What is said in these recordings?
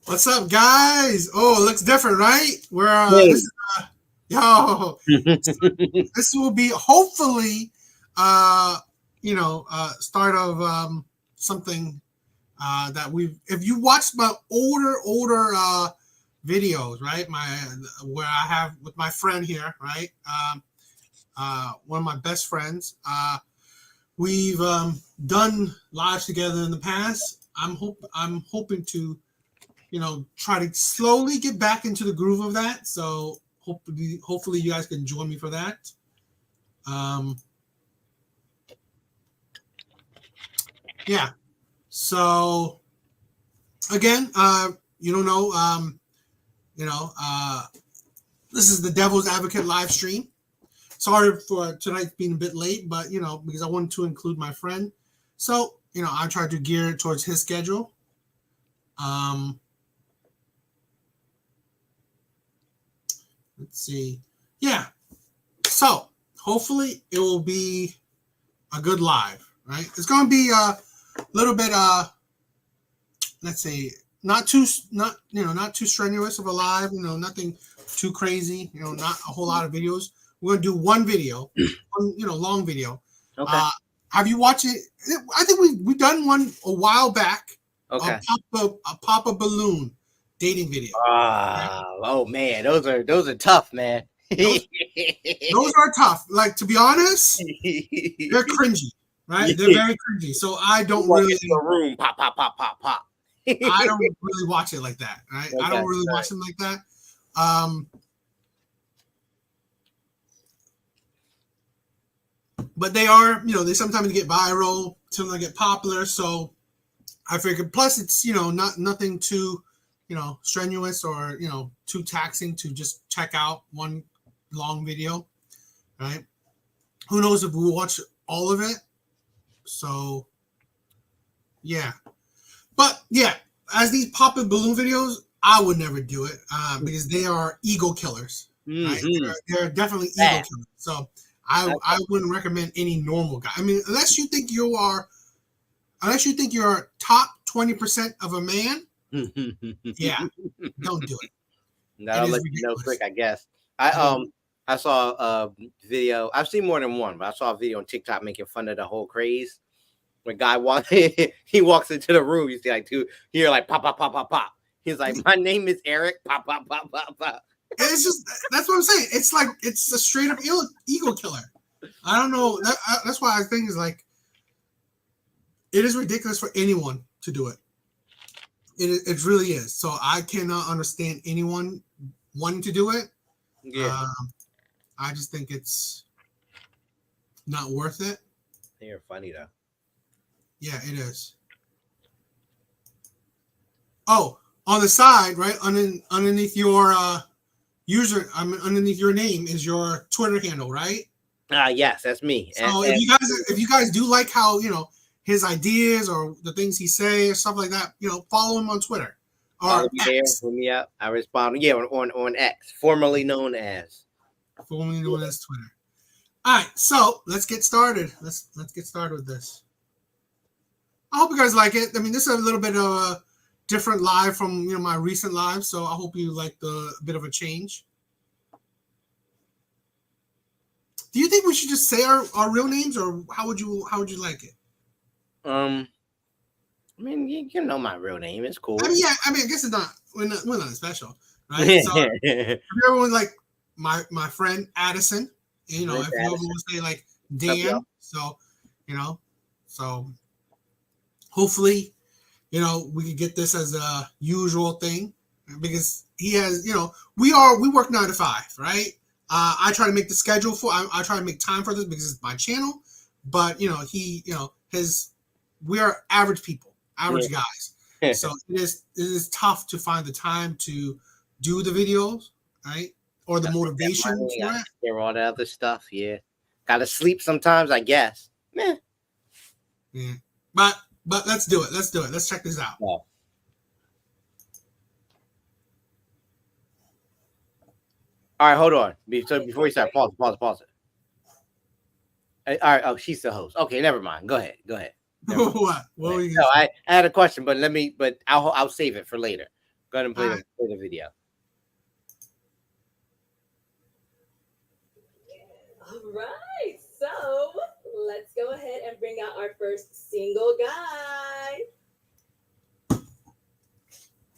What's up, guys? Oh, it looks different, right? We're this Hey. is yo. This will be hopefully, uh, start of something that we've. If you watched my older videos, right? My where I have with my friend here, right? One of my best friends. We've done lives together in the past. I'm hoping to try to slowly get back into the groove of that. So hopefully you guys can join me for that. Um, yeah. So again, you don't know, you know, uh, this is the Devil's Advocate live stream. Sorry for tonight being a bit late, but because I wanted to include my friend, so I tried to gear it towards his schedule. Um, let's see. Yeah. So hopefully it will be a good live, right? It's going to be a little bit, let's say, not too strenuous of a live, nothing too crazy, not a whole lot of videos. We're going to do one video, one, long video. Okay. Uh, have you watched it? I think we done one a while back. Okay. A Papa Balloon dating video. Right? Oh man, those are tough, man. Those those are tough. Like, to be honest, they're cringy, right? They're very cringy. So I don't Walk really into a room, pop, pop, pop, pop, pop. I don't really watch it like that. Right? I Okay. don't really watch them like that. Um, but they are, they sometimes get viral, sometimes get popular. So I figured. Plus, it's not nothing too, strenuous or too taxing to just check out one long video, right? Who knows if we'll watch all of it? So yeah, but yeah, as these pop up balloon videos, I would never do it because they are ego killers, right? Mm-hmm. They're definitely ego That. killers. So I wouldn't recommend any normal guy. I mean, unless you think you're top 20% of a man, yeah, don't do it. It That'll is let you know ridiculous. quick, I guess. It is. I saw a video. I've seen more than one, but I saw a video on TikTok making fun of the whole craze. When guy walks, he walks into the room, you see like two here, like pop, pop, pop, pop, pop. He's like, "My name is Eric." Pop, pop, pop, pop, pop. It's just that's what I'm saying. It's like it's a straight up ego killer. I don't know. That's why I think is like it is ridiculous for anyone to do it. It really is. So I cannot understand anyone wanting to do it. Yeah, Um, I just think it's not worth it. they're funny though. Yeah, it is. Oh, on the side, right underneath your underneath your name is your Twitter handle, right? Yes, that's me. So if you guys do like how his ideas or the things he say or stuff like that, follow him on Twitter Follow or me there, X, hit me up. I respond. Yeah, on X, formerly known as. formerly known as Twitter. All right, so let's get started. Let's get started with this. I hope you guys like it. I mean, this is a little bit of a different live from my recent live, so I hope you like the bit of a change. Do you think we should just say our real names, or how would you like it? Um, I mean, you know my real name. It's I cool. mean, yeah. I mean, I guess it's not. We're not special, right? So everyone like my friend Addison. Miss If you ever Addison. want to say like What's up, y'all? Dan, so you know, so hopefully we could get this as a usual thing because he has we work 9 to 5, right? I try to make the schedule for I try to make time for this because it's my channel, but he his we are average people, average guys, Yeah. so it is tough to find the time to do the videos, right? Or the Gotta make that motivation money. for Gotta it. take care of all that other stuff. Yeah. Gotta sleep sometimes, I guess. Meh. Yeah. But let's do it. Let's do it. Let's check this out. Well, all right, hold on. So before you start, pause it. All right. Oh, she's the host. Okay, never mind. Go ahead. Go ahead. Never mind. What? Go What ahead. were you No, gonna say? I had a question, but but I'll save it for later. Go ahead and play the video. All right, so let's go ahead and bring out our first single guy.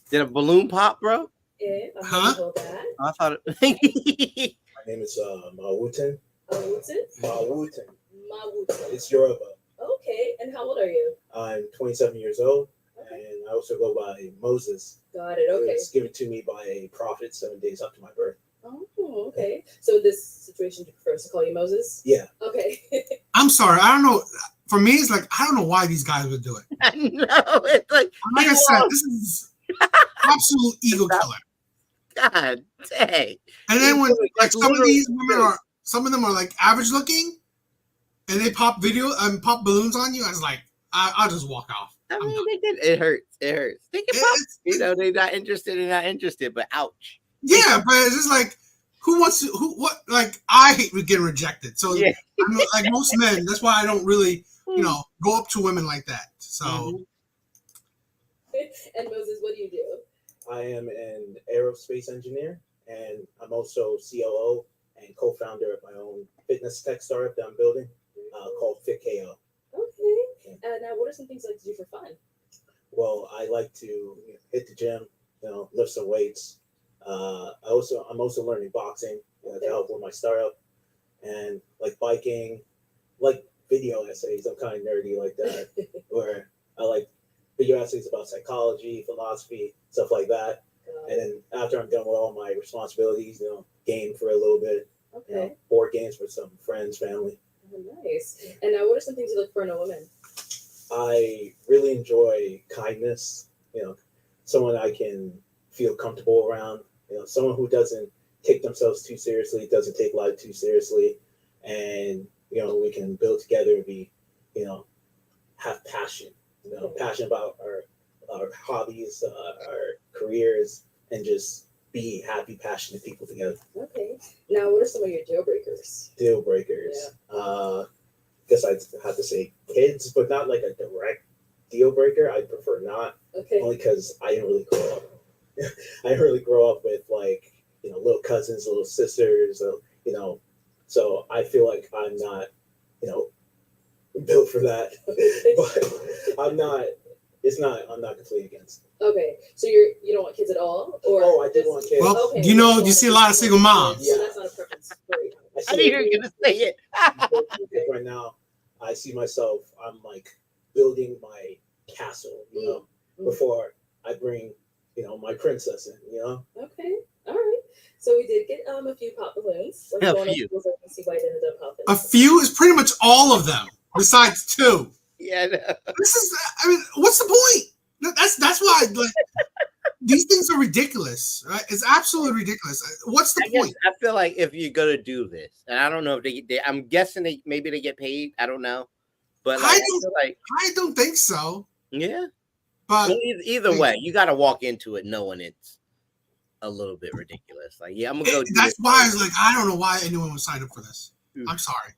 Did a balloon pop, bro? Yeah, Huh? I thought it. My name is Mawutin. Mawutin. It's Yoruba. Okay, and how old are you? I'm 27 years old, and I also go by Moses. Got it, okay. It was given to me by a prophet 7 days after my birth. Oh, okay. So in this situation, do you prefer us to call you Moses? Yeah. Okay. I'm sorry. I don't know. For me, it's like I don't know why these guys would do it. I know. It's like I said, this is absolute ego killer. God dang. And then when like some of these women literally. are, some of them are like average looking, and they pop pop balloons on you. I was like, I'll just walk off. I mean, it hurts. It hurts. They can pop. They're not interested. They're not interested. But ouch. Yeah, but it's just like, what? Like, I hate getting rejected. So, Yeah. like most men, that's why I don't really, go up to women like that. So. Mm-hmm. And Moses, what do you do? I am an aerospace engineer, and I'm also COO and co-founder of my own fitness tech startup that I'm building called FitKO. Okay. Now, what are some things you like to do for fun? Well, I like to hit the gym, lift some weights. I'm also learning boxing to help with my startup, and like biking, like video essays. I'm kind of nerdy like that, where I like video essays about psychology, philosophy, stuff like that. And then after I'm done with all my responsibilities, game for a little bit. Okay. Board games with some friends, family. Oh, nice. And now, what are some things you look for in a woman? I really enjoy kindness. Someone I can feel comfortable around. Someone who doesn't take themselves too seriously, doesn't take life too seriously, and we can build together and be, have passion. Passion about our hobbies, our careers, and just be happy, passionate people together. Okay. Now, what are some of your deal breakers? Deal breakers. Guess I'd have to say kids, but not like a direct deal breaker. I prefer not. Okay. Only because I didn't really grow up. I didn't really grow up with little cousins, little sisters, so I feel like I'm not, built for that. But I'm not completely against it. Okay, so you don't want kids at all, or I do want kids. Well, okay. you see a lot of single moms. So that's not a preference for you. I knew you were gonna say it. Right now, I see myself. I'm like building my castle, before I bring, my princess in. Okay, all right. So we did get a few pop balloons. A few. See why it ended up popping. A few is pretty much all of them, besides two. Yeah. No. What's the point? That's why these things are ridiculous, right? It's absolutely ridiculous. What's the point? I feel like if you're gonna do this, and I don't know if they I'm guessing maybe they get paid. I don't know, but I don't think so. Yeah, but either way, you got to walk into it knowing it's a little bit ridiculous. Like, yeah, I'm gonna go. That's why it's like I don't know why anyone would sign up for this. I'm sorry.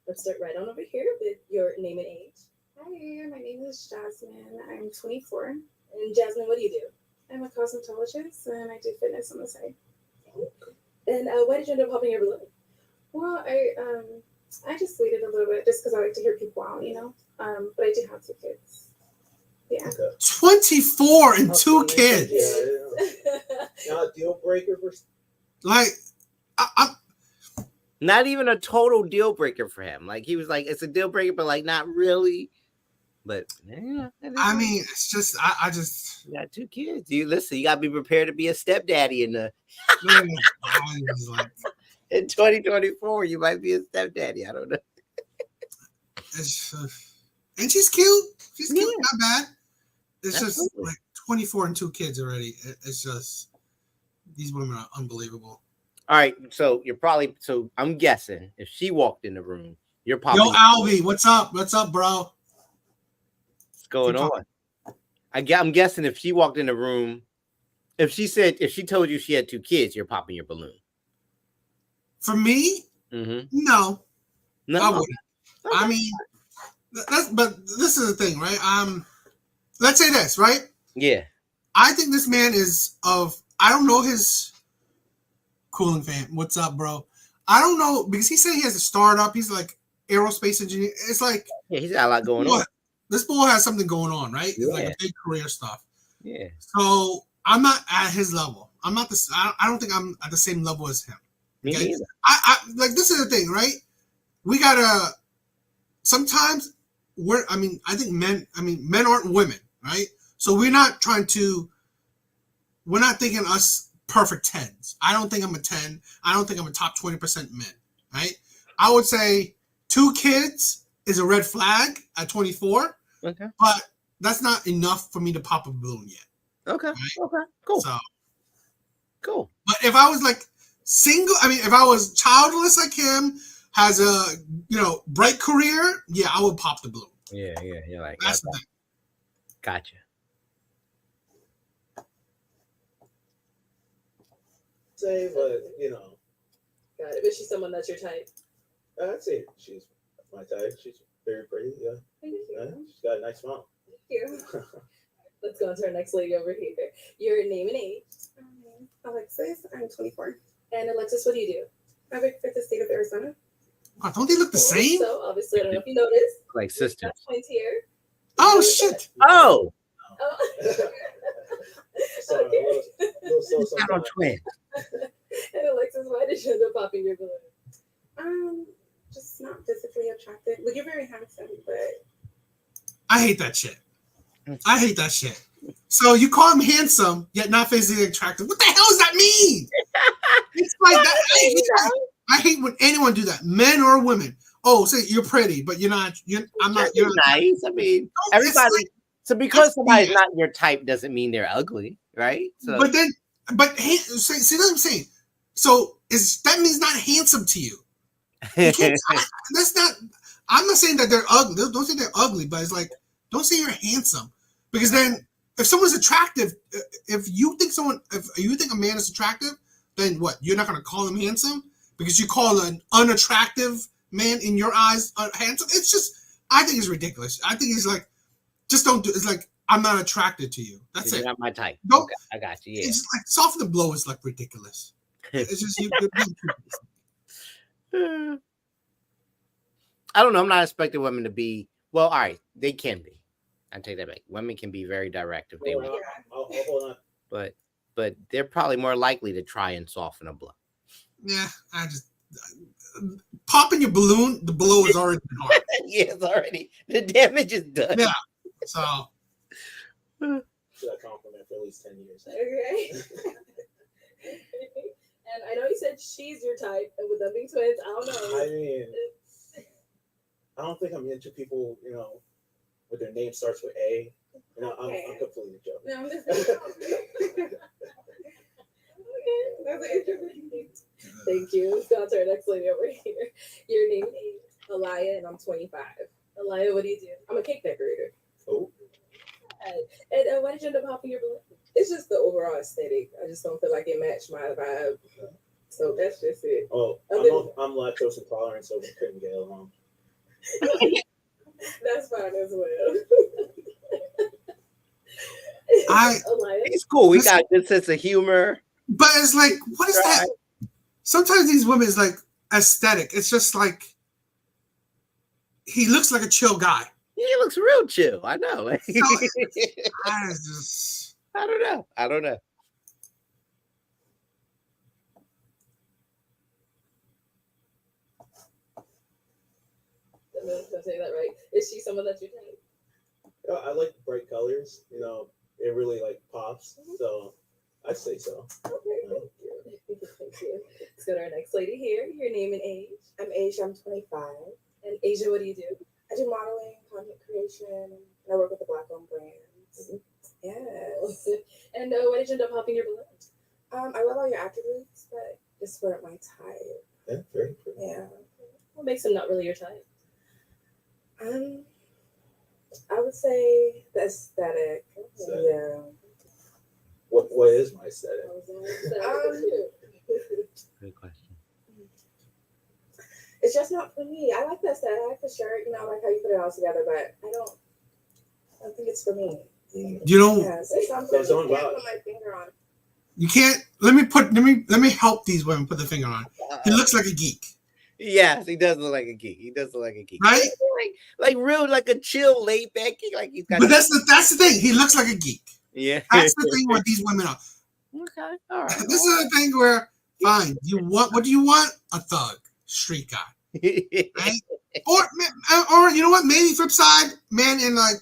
Let's start right on over here with your name and age. Hi, my name is Jasmine. I'm 24. And Jasmine, what do you do? I'm a cosmetologist and I do fitness on the side. And why did you end up popping your balloon? Well, I just waited a little bit just because I like to hear people out, But I do have 2 kids. Yeah. 24 and 2 kids. Yeah. Not a deal breaker for. Like, I'm not even a total deal breaker for him. Like, he was like, it's a deal breaker, but like not really. But yeah, I mean, it's just I just you got 2 kids. You gotta be prepared to be a stepdaddy in the in 2024. You might be a stepdaddy. I don't know. And she's cute. She's cute, not bad. It's Absolutely. Just like 24 and 2 kids already. It's just these women are unbelievable. All right, so I'm guessing if she walked in the room, you're popping. Yo, Alvy, what's up? What's up, bro? What's going on? I'm guessing if she walked in the room, if she told you she had 2 kids, you're popping your balloon. For me, no, I wouldn't. Okay. I mean, but this is the thing, right? Let's say this, right? Yeah. I think this man is of. I don't know his cooling fan. What's up, bro? I don't know because he said he has a startup. He's like aerospace engineer. It's like Yeah, he's got a lot going on. this boy has something going on, right? It's like Yeah. a big career stuff. Yeah. So I'm not at his level. I'm not this. I don't think I'm at the same level as him. Me Okay? neither. I like this is the thing, right? We gotta sometimes I think men aren't women, right? So we're not thinking us perfect 10s. I don't think I'm a 10. I don't think I'm a top 20% men, right? I would say 2 kids is a red flag at 24, Okay. but that's not enough for me to pop a balloon yet. Okay. Right? Okay. Cool. So, cool. but if I was like single, if I was childless like him, has a bright career, yeah, I would pop the balloon. Yeah. You're like, That's the thing. Gotcha. Say, but Got it. But she's someone that's your type. I'd say she's my type. She's very pretty. Yeah, Thank you. yeah. She's got a nice smile. Thank you. Let's go on to our next lady over here. Your name and age. Alexis, I'm 24. And Alexis, what do you do? I work for the state of Arizona. Oh, don't they look the same? So obviously, I don't know if you noticed. Like sisters. Got twins here. Oh shit! Oh. Oh. So, Okay. I'm twin. And Alexis, why did you end up popping your balloon? Just not physically attractive. Well, you're very handsome, but I hate that shit. I hate that shit. So you call him handsome, yet not physically attractive. What the hell does that mean? It's like that. I hate when anyone do that, men or women. Oh, say you're pretty, but you're not. I'm not. You're not nice. I mean, everybody. So because somebody's not your type doesn't mean they're ugly, right? So, see what I'm saying. So that means not handsome to you. That's not. I'm not saying that they're ugly. Don't say they're ugly, but it's like don't say you're handsome because then if someone's attractive, if you think a man is attractive, then what? You're not going to call him handsome because you call an unattractive man in your eyes handsome. It's just I think it's ridiculous. I think it's like just don't do. It's like I'm not attracted to you. That's you're it. not my type. Don't. Okay, I got you. Yeah. It's just like soften the blow is like ridiculous. It's just I don't know. I'm not expecting women to be well. All right, they can be. I take that back. Women can be very direct if they want, I'll hold on. but they're probably more likely to try and soften a blow. Yeah, I just popping your balloon. The blow is already hard. Yeah, it's already the damage is done. Yeah. So. Should I compliment for at least 10 years? Okay. And I know you said she's your type, and with them being twins, I don't know. I mean, I don't think I'm into people, with their name starts with A. I'm completely joking. no, Thank you. Let's go on to our next lady over here. Your name is Alaya, and I'm 25. Alaya, what do you do? I'm a cake decorator. Oh. And why did you end up popping your balloon? It's just the overall aesthetic. I just don't feel like it matched my vibe. So that's just it. Oh, I'm lactose intolerant, so we couldn't get along. That's fine as well. It's cool. We got a good sense of humor. But it's like, what is that? Sometimes these women is like aesthetic. It's just like he looks like a chill guy. He looks real chill. I know. I don't know. Did I say that right? Is she someone that you take? I like bright colors. It really pops. So I'd say so. Okay, thank you. Let's go to our next lady here. Your name and age. I'm Asia. I'm 25. And Asia, what do you do? I do modeling, content creation, and I work with the Black-owned brands. Mm-hmm. Yes. And why did you end up popping your balloon? I love all your attributes, but just weren't my type. Yeah, very pretty. Yeah. What makes him not really your type? I would say the aesthetic. Yeah. What is my aesthetic? Good question. It's just not for me. I like the aesthetic, I like the shirt, I like how you put it all together, but I don't think it's for me. You know, Yeah, say something. There's something I can't about put my finger on. you can't. Let me help these women put the finger on. He looks like a geek, Yes, he does look like a geek. He does look like a geek. right? Like real, like a chill, laid back geek. Like he's got. But that's the thing. He looks like a geek. Yeah. That's the thing where these women are. Okay. All right. This is the thing where fine. What do you want? A thug, street guy, right? Or you know what? Maybe flip side, man in like,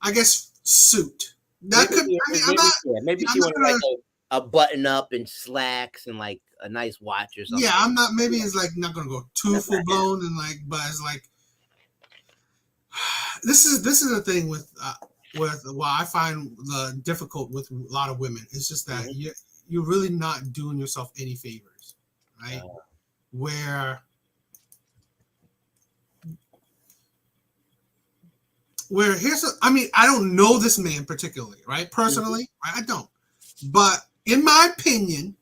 I guess suit. That could. I mean, I'm not. Maybe I'm she not wanted gonna- like a button up and slacks and like a nice watch or something. Yeah, I'm not. Maybe it's like not gonna go too full blown and like, but it's like this is the thing with what I find difficult with a lot of women. It's just that you're really not doing yourself any favors, right? Where I mean, I don't know this man particularly, right? Personally, right? I don't. But in my opinion,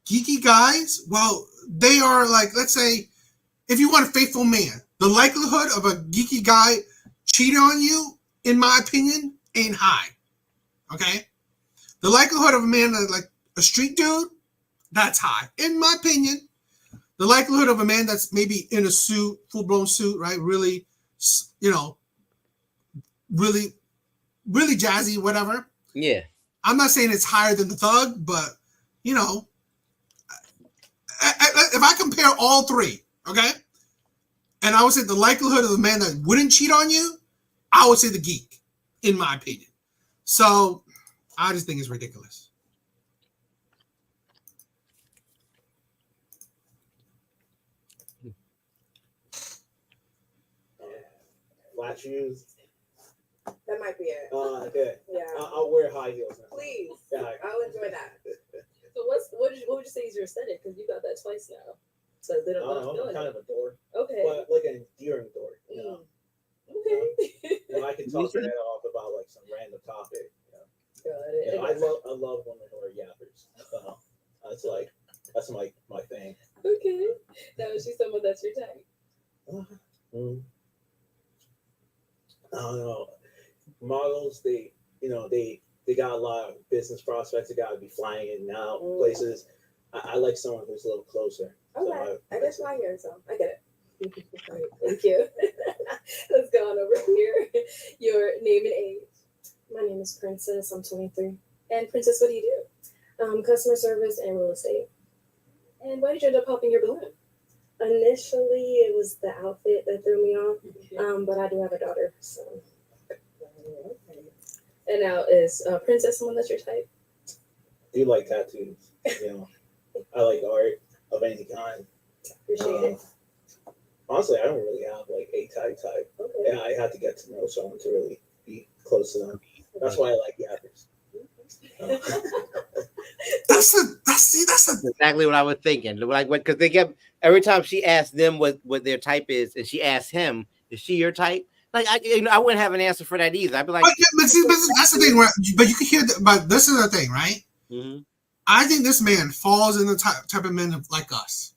geeky guys, well, they are like, let's say, if you want a faithful man, the likelihood of a geeky guy cheating on you, in my opinion, ain't high. Okay? The likelihood of a man like a street dude, that's high. In my opinion, the likelihood of a man that's maybe in a suit, full-blown suit, right? Really, you know, really jazzy, whatever. Yeah. I'm not saying it's higher than the thug, but, you know, if I compare all three, okay, and I would say the likelihood of the man that wouldn't cheat on you, I would say the geek, in my opinion. So I just think it's ridiculous. Flat shoes. That might be it. Okay. Yeah. I'll wear high heels now. Please. Yeah. I'll enjoy that. So what would you say is your aesthetic? Because you got that twice now. So they don't I don't know. I'm kind of a dork, Okay. but like an endearing dork. You know? Okay. You know, I can talk your head off about like some random topic. You know? Got it. I love women who are yappers. That's my thing. Okay. Now is she someone that's your type? I don't know. Models, they got a lot of business prospects. They got to be flying in and out places. I like someone who's a little closer. Okay. I guess my here, so I get it. Great. Thank you. Let's go on over here. Your name and age. My name is Princess. I'm 23. And Princess, what do you do? Customer service and real estate. And why did you end up popping your balloon? Initially, it was the outfit that threw me off, but I do have a daughter, so. And now is Princess someone that's your type? Do like tattoos. You know, I like art of any kind. Appreciate it. Honestly, I don't really have like a type. Okay. Yeah, I had to get to know someone to really be close to them. That's why I like yappers. That's Exactly what I was thinking. Like, because they kept every time she asked them what their type is, and she asked him, "Is she your type?" Like, I wouldn't have an answer for that either. I'd be like, but see, that's the thing. But you can hear that. But this is the thing, right? mm-hmm. I think this man falls in the type of men like us.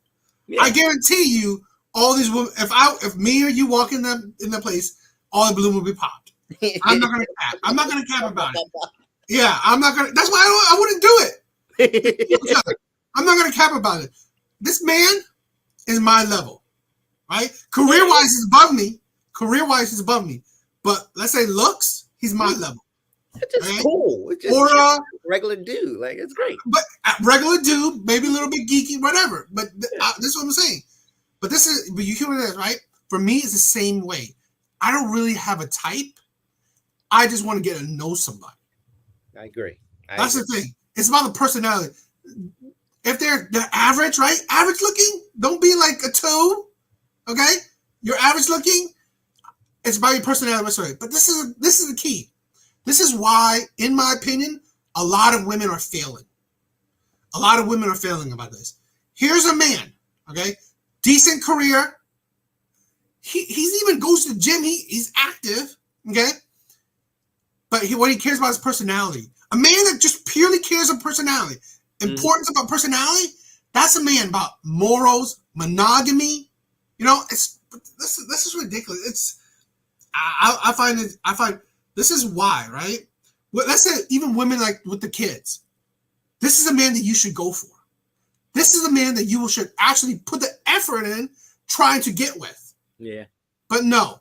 Yeah. I guarantee you, all these women. If me or you walk in the place, all the balloon will be popped. I'm not gonna cap. I'm not gonna cap about it. Yeah, I'm not gonna. That's why I wouldn't do it. I'm not gonna cap about it. This man is my level, right? Career-wise, is above me. But let's say looks, he's my level. It's just right? cool. It's just Or regular dude. Like, it's great. but regular dude, maybe a little bit geeky, whatever. But this is what I'm saying. But you hear what it is, right? For me, it's the same way. I don't really have a type. I just want to get to know somebody. I agree. That's the thing. It's about the personality. If they're average, right? Average looking, don't be like a 2. Okay? You're average looking. It's about your personality. But this is the key. This is why, in my opinion, a lot of women are failing. A lot of women are failing about this. Here's a man, okay? Decent career. He's even goes to the gym. He's active, okay? But what he cares about is personality. A man that just purely cares about personality, importance about personality, that's a man about morals, monogamy. You know, this is ridiculous. I find this is why, right? let's say even women like with the kids. This is a man that you should go for. This is a man that you should actually put the effort in trying to get with. Yeah. But no.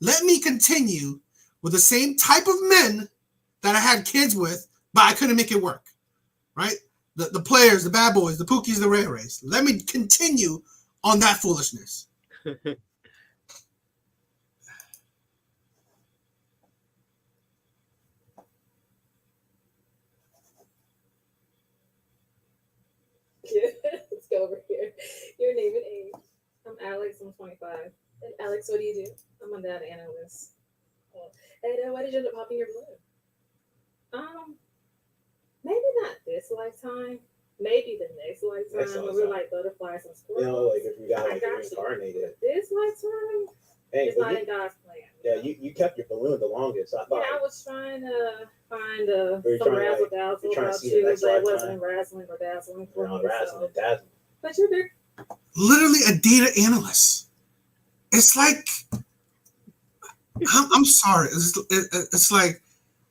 Let me continue with the same type of men that I had kids with, but I couldn't make it work. Right? The players, the bad boys, the Pookies, the Ray Rays. Let me continue on that foolishness. Let's go over here. Your name and age. I'm Alex. I'm 25. And Alex, what do you do? I'm a data analyst. And why did you end up popping your balloon? Maybe not this lifetime. Maybe the next lifetime. When we're like butterflies and squirrels. You know, like if you got like got reincarnated. This lifetime, Hey, it's not in God's plan. yeah, you kept your balloon the longest. I thought. Yeah, I was trying to find Were you some trying to, razzle like, dazzle you're trying to about see the you, next but it lifetime? wasn't razzling or dazzling for me. Razzling So. and dazzling. But you're big. Literally a data analyst. It's like, I'm sorry. It's like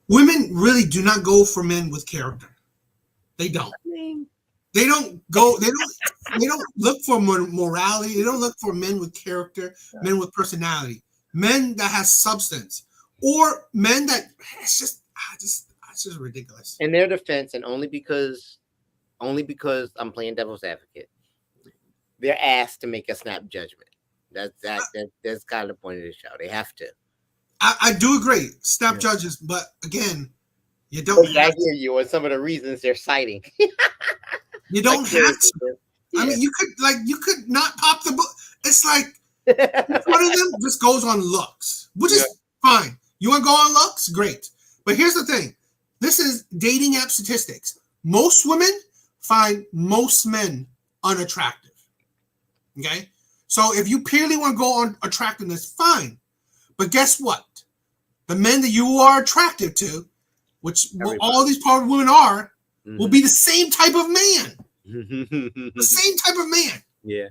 women really do not go for men with character. They don't. They don't go. They don't look for morality. They don't look for men with character, men with personality, men that has substance, or men that it's just ridiculous. In their defense, and only because I'm playing devil's advocate, they're asked to make a snap judgment. That's kind of the point of the show. They have to. I do agree, snap judges, but again, you don't. I hear you on some of the reasons they're citing. You don't have to. Yeah. I mean, you could not pop the book. It's like one of them just goes on looks, which is fine. You want to go on looks? Great. But here's the thing. This is dating app statistics. Most women find most men unattractive. Okay? So if you purely want to go on attractiveness, fine. But guess what? The men that you are attractive to, which all these powerful women are, will be the same type of man. The same type of man. Yeah.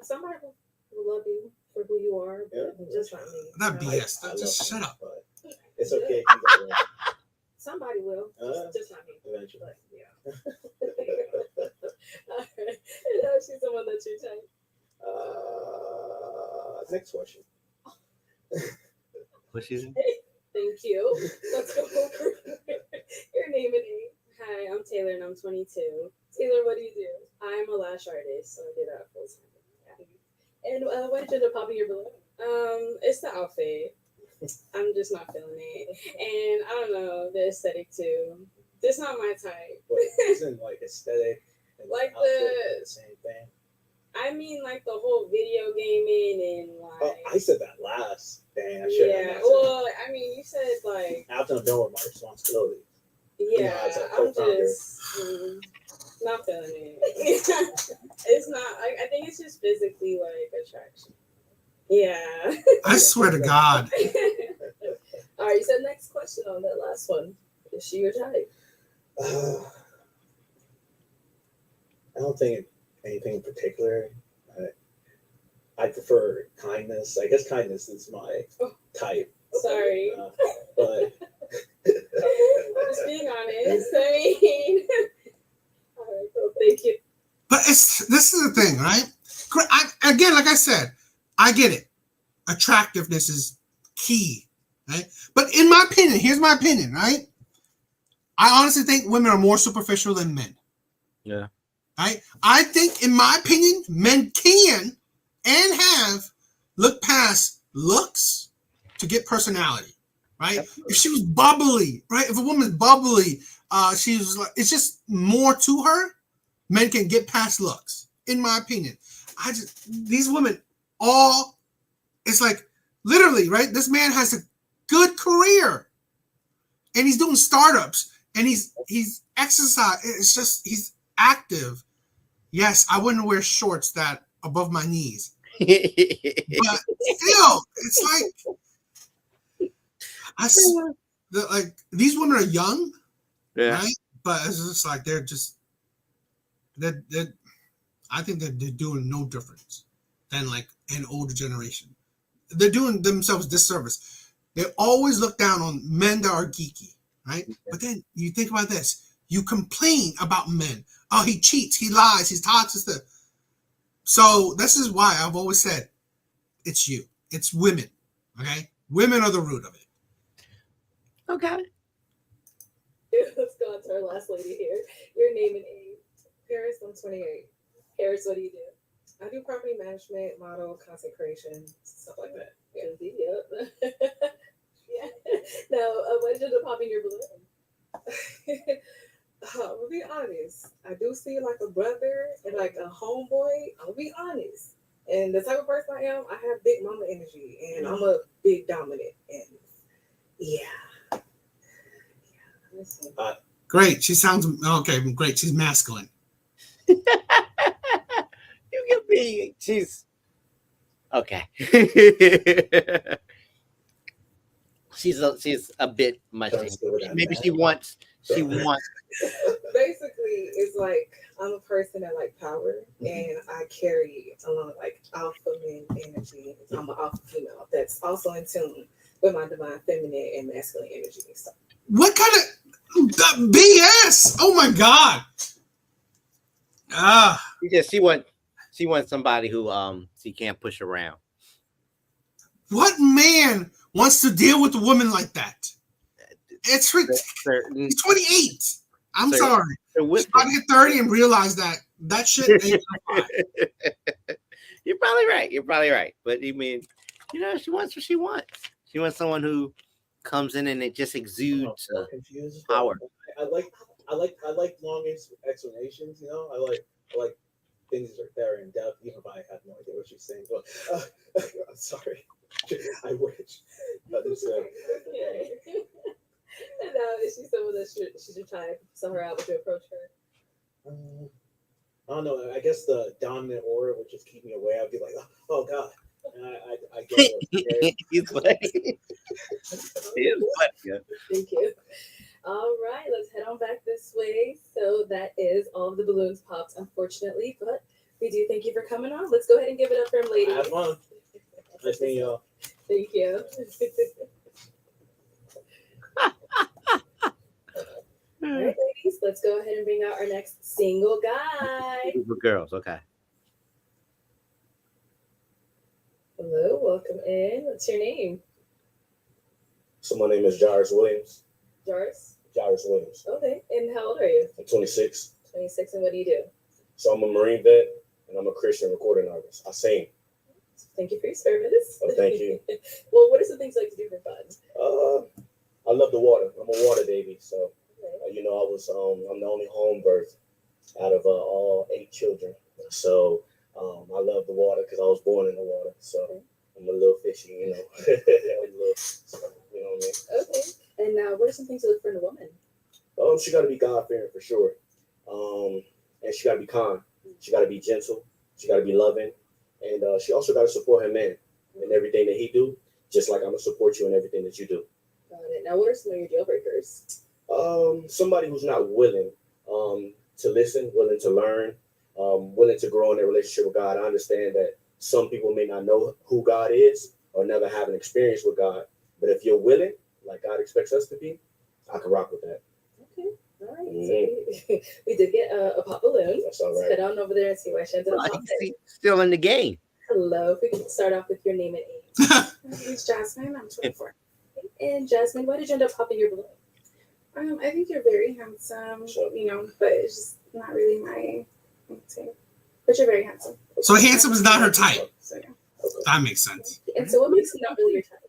Somebody will love you for who you are, but just like me. Not BS. Just shut up. It's okay. Somebody will. Just like me. Eventually. But, yeah. All right. And she's the one that you take. Next question. What's she saying? Thank you. Let's go over your name and age. Hi, I'm Taylor and I'm 22. Taylor, what do you do? I'm a lash artist, so I do that full time. And why did you end up popping your balloon? It's the outfit. I'm just not feeling it. And I don't know, the aesthetic too. It's not my type. Isn't like aesthetic and like the same thing? I mean, like the whole video gaming and like. Oh, I said that last. Dang, I should have. Yeah, well, I mean, you said like. After I'm done with my responsibility. Yeah, I'm just not feeling it. It's not. I think it's just physically like attraction. Yeah. I swear to God. All right, you said next question on that last one. Is she your type? I don't think anything in particular. I prefer kindness. I guess kindness is my type. Sorry. But just being honest. I mean, all right, well, thank you. But this is the thing, right? Again, like I said, I get it. Attractiveness is key, right? But in my opinion, here's my opinion, right? I honestly think women are more superficial than men. Yeah. Right? I think, in my opinion, men can and have looked past looks to get personality, right? If she was bubbly, right? If a woman's bubbly, she's like, it's just more to her. Men can get past looks, in my opinion. These women all, it's like literally, right? This man has a good career, and he's doing startups, and he's exercise. It's just he's active. Yes, I wouldn't wear shorts that above my knees, but still, it's like these women are young, right? But it's just like they're I think that they're doing no difference than like an older generation. They're doing themselves disservice. They always look down on men that are geeky, right? But then you think about this. You complain about men. Oh, he cheats, he lies, he's toxic. So this is why I've always said it's you. It's women. Okay? Women are the root of it. Okay. Let's go on to our last lady here. Your name and age. Paris, I'm 28. Paris, what do you do? I do property management, model, content creation, stuff like that. Yeah. Yep. Yeah. Now, what did it pop in your balloon? I'm gonna be honest. I do see like a brother and like a homeboy. I'm gonna be honest. And the type of person I am, I have big mama energy, and I'm a big dominant. And yeah. Great. She sounds okay. Great. She's masculine. You can be. She's okay. she's a bit much. Maybe she wants. Basically, it's like I'm a person that like power, and I carry along like alpha man energy. I'm an alpha female that's also in tune with my divine feminine and masculine energy. So. What kind of BS? Oh my God. She wants somebody who she can't push around. What man wants to deal with a woman like that? It's ridiculous. He's 28. I'm sorry. He's about to get 30 and realize that shit ain't gonna fly. You're probably right. But I mean, she wants what she wants. She wants someone who comes in and it just exudes power. I like long explanations. I like things that are in depth, even if I have no idea what she's saying. But I'm sorry. I wish. And is she someone that should try to sell her out? Would you approach her? I don't know. I guess the dominant aura would just keep me away. I'd be like, oh God. And I get it. He's funny. Thank you. All right, let's head on back this way. So that is all of the balloons popped, unfortunately, but we do thank you for coming on. Let's go ahead and give it up for them, ladies. Have fun. Nice meeting y'all. Thank you. All right, ladies, let's go ahead and bring out our next single guy. For girls, okay. Hello, welcome in. What's your name? So my name is Jairus Williams. Jairus? Jairus Williams. Okay, and how old are you? I'm 26. 26, and what do you do? So I'm a Marine vet, and I'm a Christian recording artist. I sing. Thank you for your service. Oh, thank you. Well, what are some things you like to do for fun? I love the water. I'm a water baby, so I'm the only home birth out of all 8 children. So I love the water because I was born in the water. So I'm a little fishy, I'm a little, you know what I mean? Okay. And what are some things you look for in a woman? She got to be God-fearing for sure. And she got to be kind. She got to be gentle. She got to be loving. And she also got to support her man in everything that he do, just like I'm going to support you in everything that you do. Got it. Now, what are some of your deal breakers? Somebody who's not willing to listen, willing to learn, willing to grow in their relationship with God. I understand that some people may not know who God is or never have an experience with God. But if you're willing, like God expects us to be, I can rock with that. Okay. All right. Mm-hmm. So we did get a pop balloon. That's all right. Let's head on over there and see why she ended up popping. Still in the game. Hello. If we can start off with your name and age. My name is Jasmine. I'm 24. And Jasmine, why did you end up popping your balloon? I think you're very handsome, but it's just not really my thing. But you're very handsome. So handsome is not her type. So yeah. That makes sense. And so what makes him not really your type?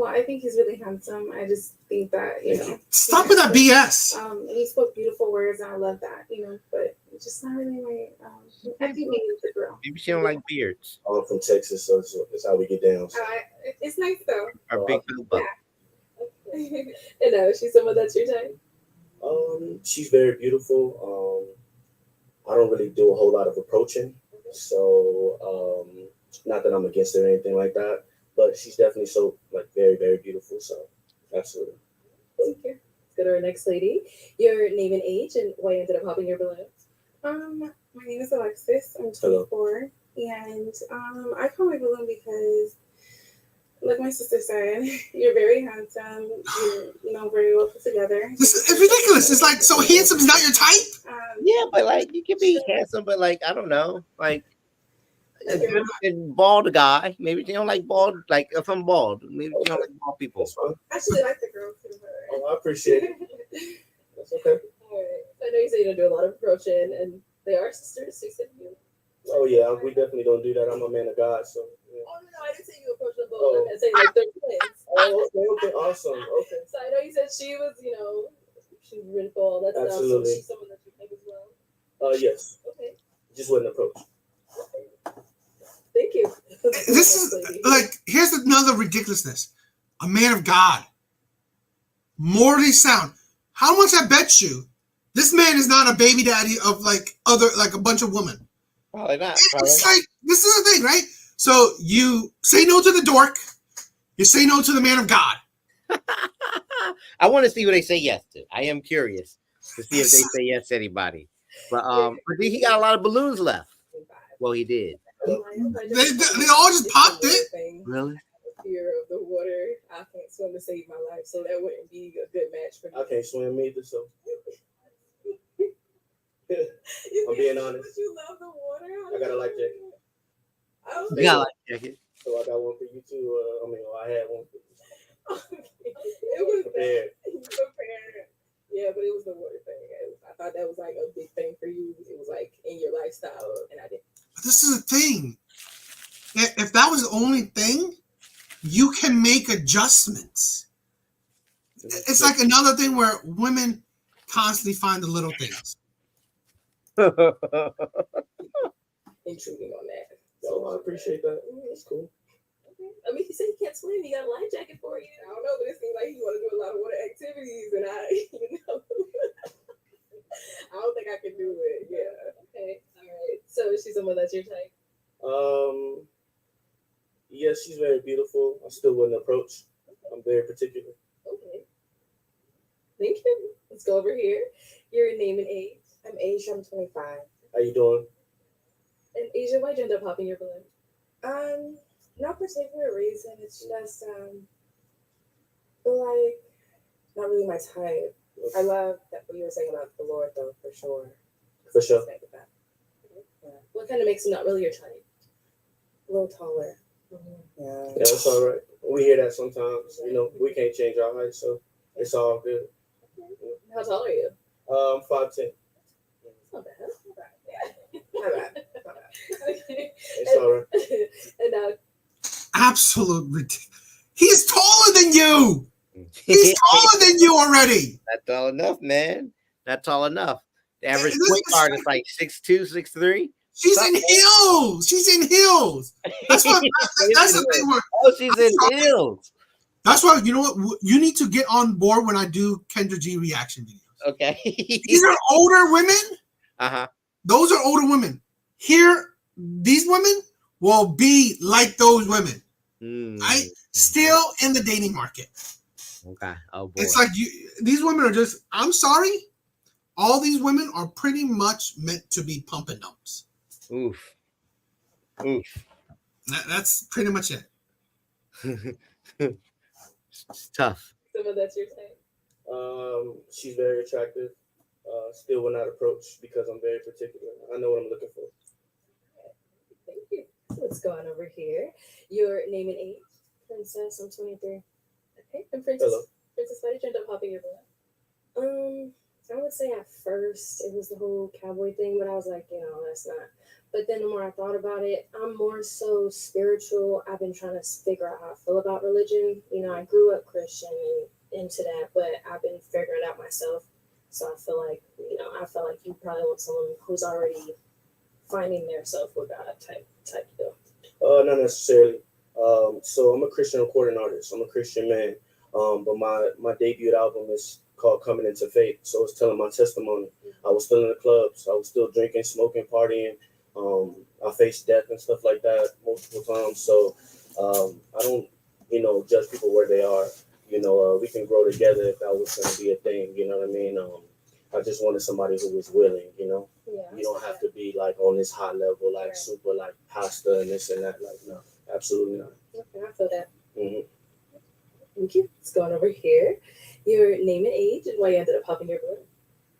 I think he's really handsome. I just think that, Stop with that BS. He spoke beautiful words, and I love that, but it's just not really my, I think maybe it's a girl. Maybe she don't like beards. I'm from Texas, so that's how we get down. So. It's nice, though. Our big butt. And she's someone that's your type? She's very beautiful. I don't really do a whole lot of approaching, so not that I'm against it or anything like that, but she's definitely so very, very beautiful. So absolutely. Thank you. Let's go to our next lady. Your name and age and why you ended up popping your balloon. My name is Alexis. I'm 24. And I call my balloon because, like my sister said, you're very handsome. You're very well put together. This is it's ridiculous. It's like so handsome is not your type. Yeah, but like you can be handsome, but like I don't know, like a bald guy. Maybe they don't like bald. Like if I'm bald, maybe you don't like bald people. That's fine. I actually like the girl too. Oh, I appreciate it. That's okay. All right. I know you said you don't do a lot of approaching, and they are sisters. So you said you. Oh yeah, we definitely don't do that. I'm a man of God, so. Yeah. Oh no, I didn't say you approached them both. Oh. I said like they're twins. Oh, okay, awesome. Okay. So I know you said she was, she's beautiful, all that stuff. So Absolutely. she's someone that you think as well. Yes. Okay. Just wasn't approached. Thank you. This is like here's another ridiculousness. A man of God, morally sound. How much I bet you, this man is not a baby daddy of like a bunch of women. Probably not. It's like this is the thing, right? So you say no to the dork, you say no to the man of God. I want to see what they say yes to. I am curious to see if they say yes to anybody. But he got a lot of balloons left. Well, he did. They all just popped it. Really? Fear of the water. I can't swim to save my life, so that wouldn't be a good match for me. I can't swim either, so. I'm being honest. But you love the water. I got a life jacket. You got a life jacket. So I got one for you too. I had one for you. It was Prepared. prepared. Yeah, but it was the water thing. I thought that was like a big thing for you. It was like in your lifestyle, and I didn't. This is the thing. If that was the only thing, you can make adjustments. It's like another thing where women constantly find the little things. Intruding on that. So I appreciate that. That's cool. Okay. I mean, he said he can't swim. He got a life jacket for you. I don't know, but it seems like he want to do a lot of water activities, and I don't think I can do it. Yeah. Okay. All right. So is she someone that's your type? Yes, she's very beautiful. I still wouldn't approach. I'm very particular. Okay. Thank you. Let's go over here. Your name and age. I'm Asia. I'm 25. How you doing? And Asia, why'd you end up popping your balloon? No particular reason. It's just feel like not really my type. I love that what you were saying about the Lord though, for sure. For sure. Yeah. What kind of makes him not really your type? A little taller. Mm-hmm. Yeah. Yeah, it's all right. We hear that sometimes. We can't change our height, so it's all good. How tall are you? I'm 5'10". It's not bad. Not bad. Okay. It's all right. And now, Absolute ridiculous. He's taller than you. He's taller than you already. That's tall enough, man. That's tall enough. The average This point is guard is like 6'2", 6'3". She's in heels. She's in heels. That's what. That's the thing. Where, Oh, she's in heels. that's why you know what you need to get on board when I do Kendra G reaction videos. Okay. These are older women. Uh-huh. Those are older women. Here, these women will be like those women. Right? Still in the dating market. Okay. Oh boy. It's like these women are just. I'm sorry. All these women are pretty much meant to be pump and dumps. Oof. That's pretty much it. It's tough. someone that's your type. She's very attractive. Still will not approach because I'm very particular. I know what I'm looking for. Thank you. Let's go on over here. Your name and age. Princess, I'm 23. Okay. And Princess. Hello. Princess, why did you end up popping your balloon? I would say at first it was the whole cowboy thing, but I was like, that's not. But then the more I thought about it, I'm more so spiritual. I've been trying to figure out how I feel about religion. I grew up Christian and into that, but I've been figuring it out myself. So I feel like, you probably want someone who's already finding their self with God type deal. Not necessarily. So I'm a Christian recording artist. I'm a Christian man. But my debut album is called Coming Into Faith. So it's telling my testimony. I was still in the clubs. I was still drinking, smoking, partying. I faced death and stuff like that multiple times. So I don't, judge people where they are. We can grow together if that was going to be a thing. You know what I mean? I just wanted somebody who was willing, Yeah. Yeah. You don't have to be like on this high level, like Right. super like pasta and this and that. Like no, absolutely not. Okay, I feel that. Hmm. Thank you. Let's go on over here. Your name and age and why you ended up popping your balloon.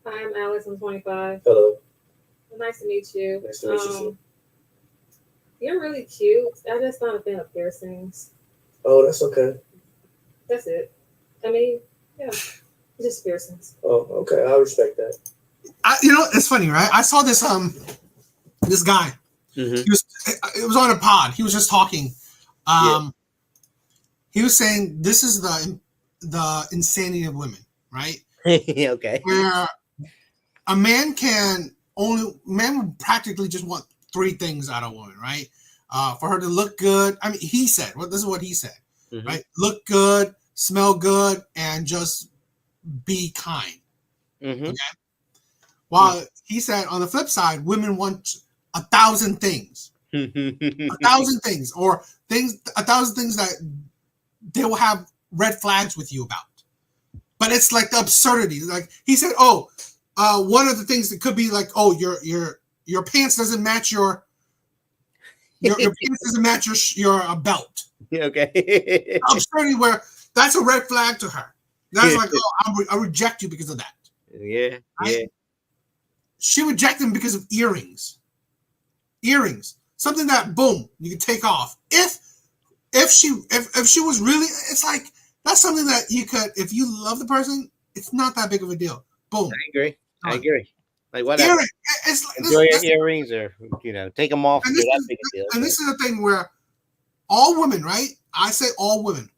Hi, I'm Alex. I'm 25. Hello, Nice to meet you. nice to meet you. too. You're really cute. I'm just not a fan of piercings. Oh, that's okay. That's it. I mean, yeah, just piercings. Oh, okay. I respect that. It's funny, right? I saw this this guy. Mhm. It was on a pod. He was just talking. He was saying this is the insanity of women, right? Okay. Where a man would practically just want three things out of a woman, right? For her to look good. I mean, he said, well, this is what he said, Mhm. right? Look good, smell good, and just be kind. Mhm. Okay. While he said on the flip side, women want 1,000 things, 1,000 things, or 1,000 things that they will have red flags with you about. But it's like the absurdity. Like he said, one of the things that could be like, oh, your pants doesn't match your pants doesn't match your belt. Okay. Absurdity where that's a red flag to her. That's like, oh, I reject you because of that. Yeah. Right? She rejected him because of earrings. Earrings, something that boom you can take off. If she was really, it's like that's something that you could, if you love the person, it's not that big of a deal. Boom. I agree. Like whatever. Earring. It's like, Enjoy your earrings, or take them off. and Do this that is big a deal. and this is the thing where all women, right? I say all women.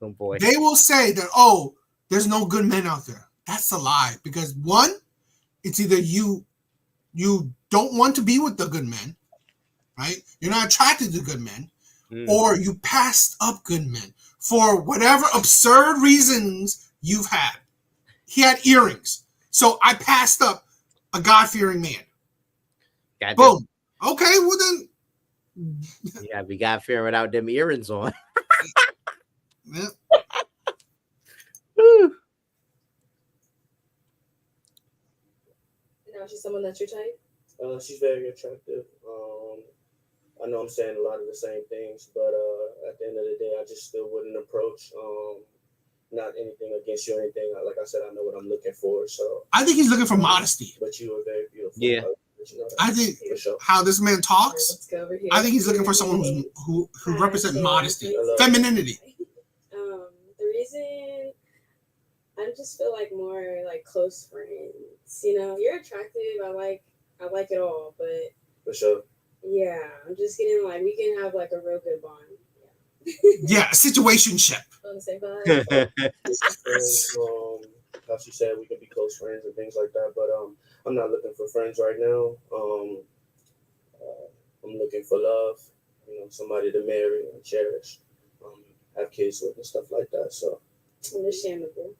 Oh boy. They will say that, oh, there's no good men out there. That's a lie, because one, it's either you don't want to be with the good men, right? You're not attracted to good men, or you passed up good men for whatever absurd reasons you've had. He had earrings, so I passed up a God-fearing man. Gotta Boom. Okay, well then. Yeah, we got fear without them earrings on. Yeah. Now she's someone that's your type. She's very attractive. I know I'm saying a lot of the same things, but at the end of the day, I just still wouldn't approach. Not anything against you or anything. Like I said, I know what I'm looking for. So I think he's looking for modesty. But you are very beautiful. Yeah. I think for sure. how this man talks, Let's go over here. I think he's looking for someone who represents modesty, femininity. The reason I just feel like more like close friends. You're attractive. I like it all, but For sure. yeah, I'm just getting like we can have like a real good bond. Yeah, situationship. On the same vibe. How she said we can be close friends and things like that, but I'm not looking for friends right now. I'm looking for love, somebody to marry and cherish, have kids with and stuff like that. So Understandable.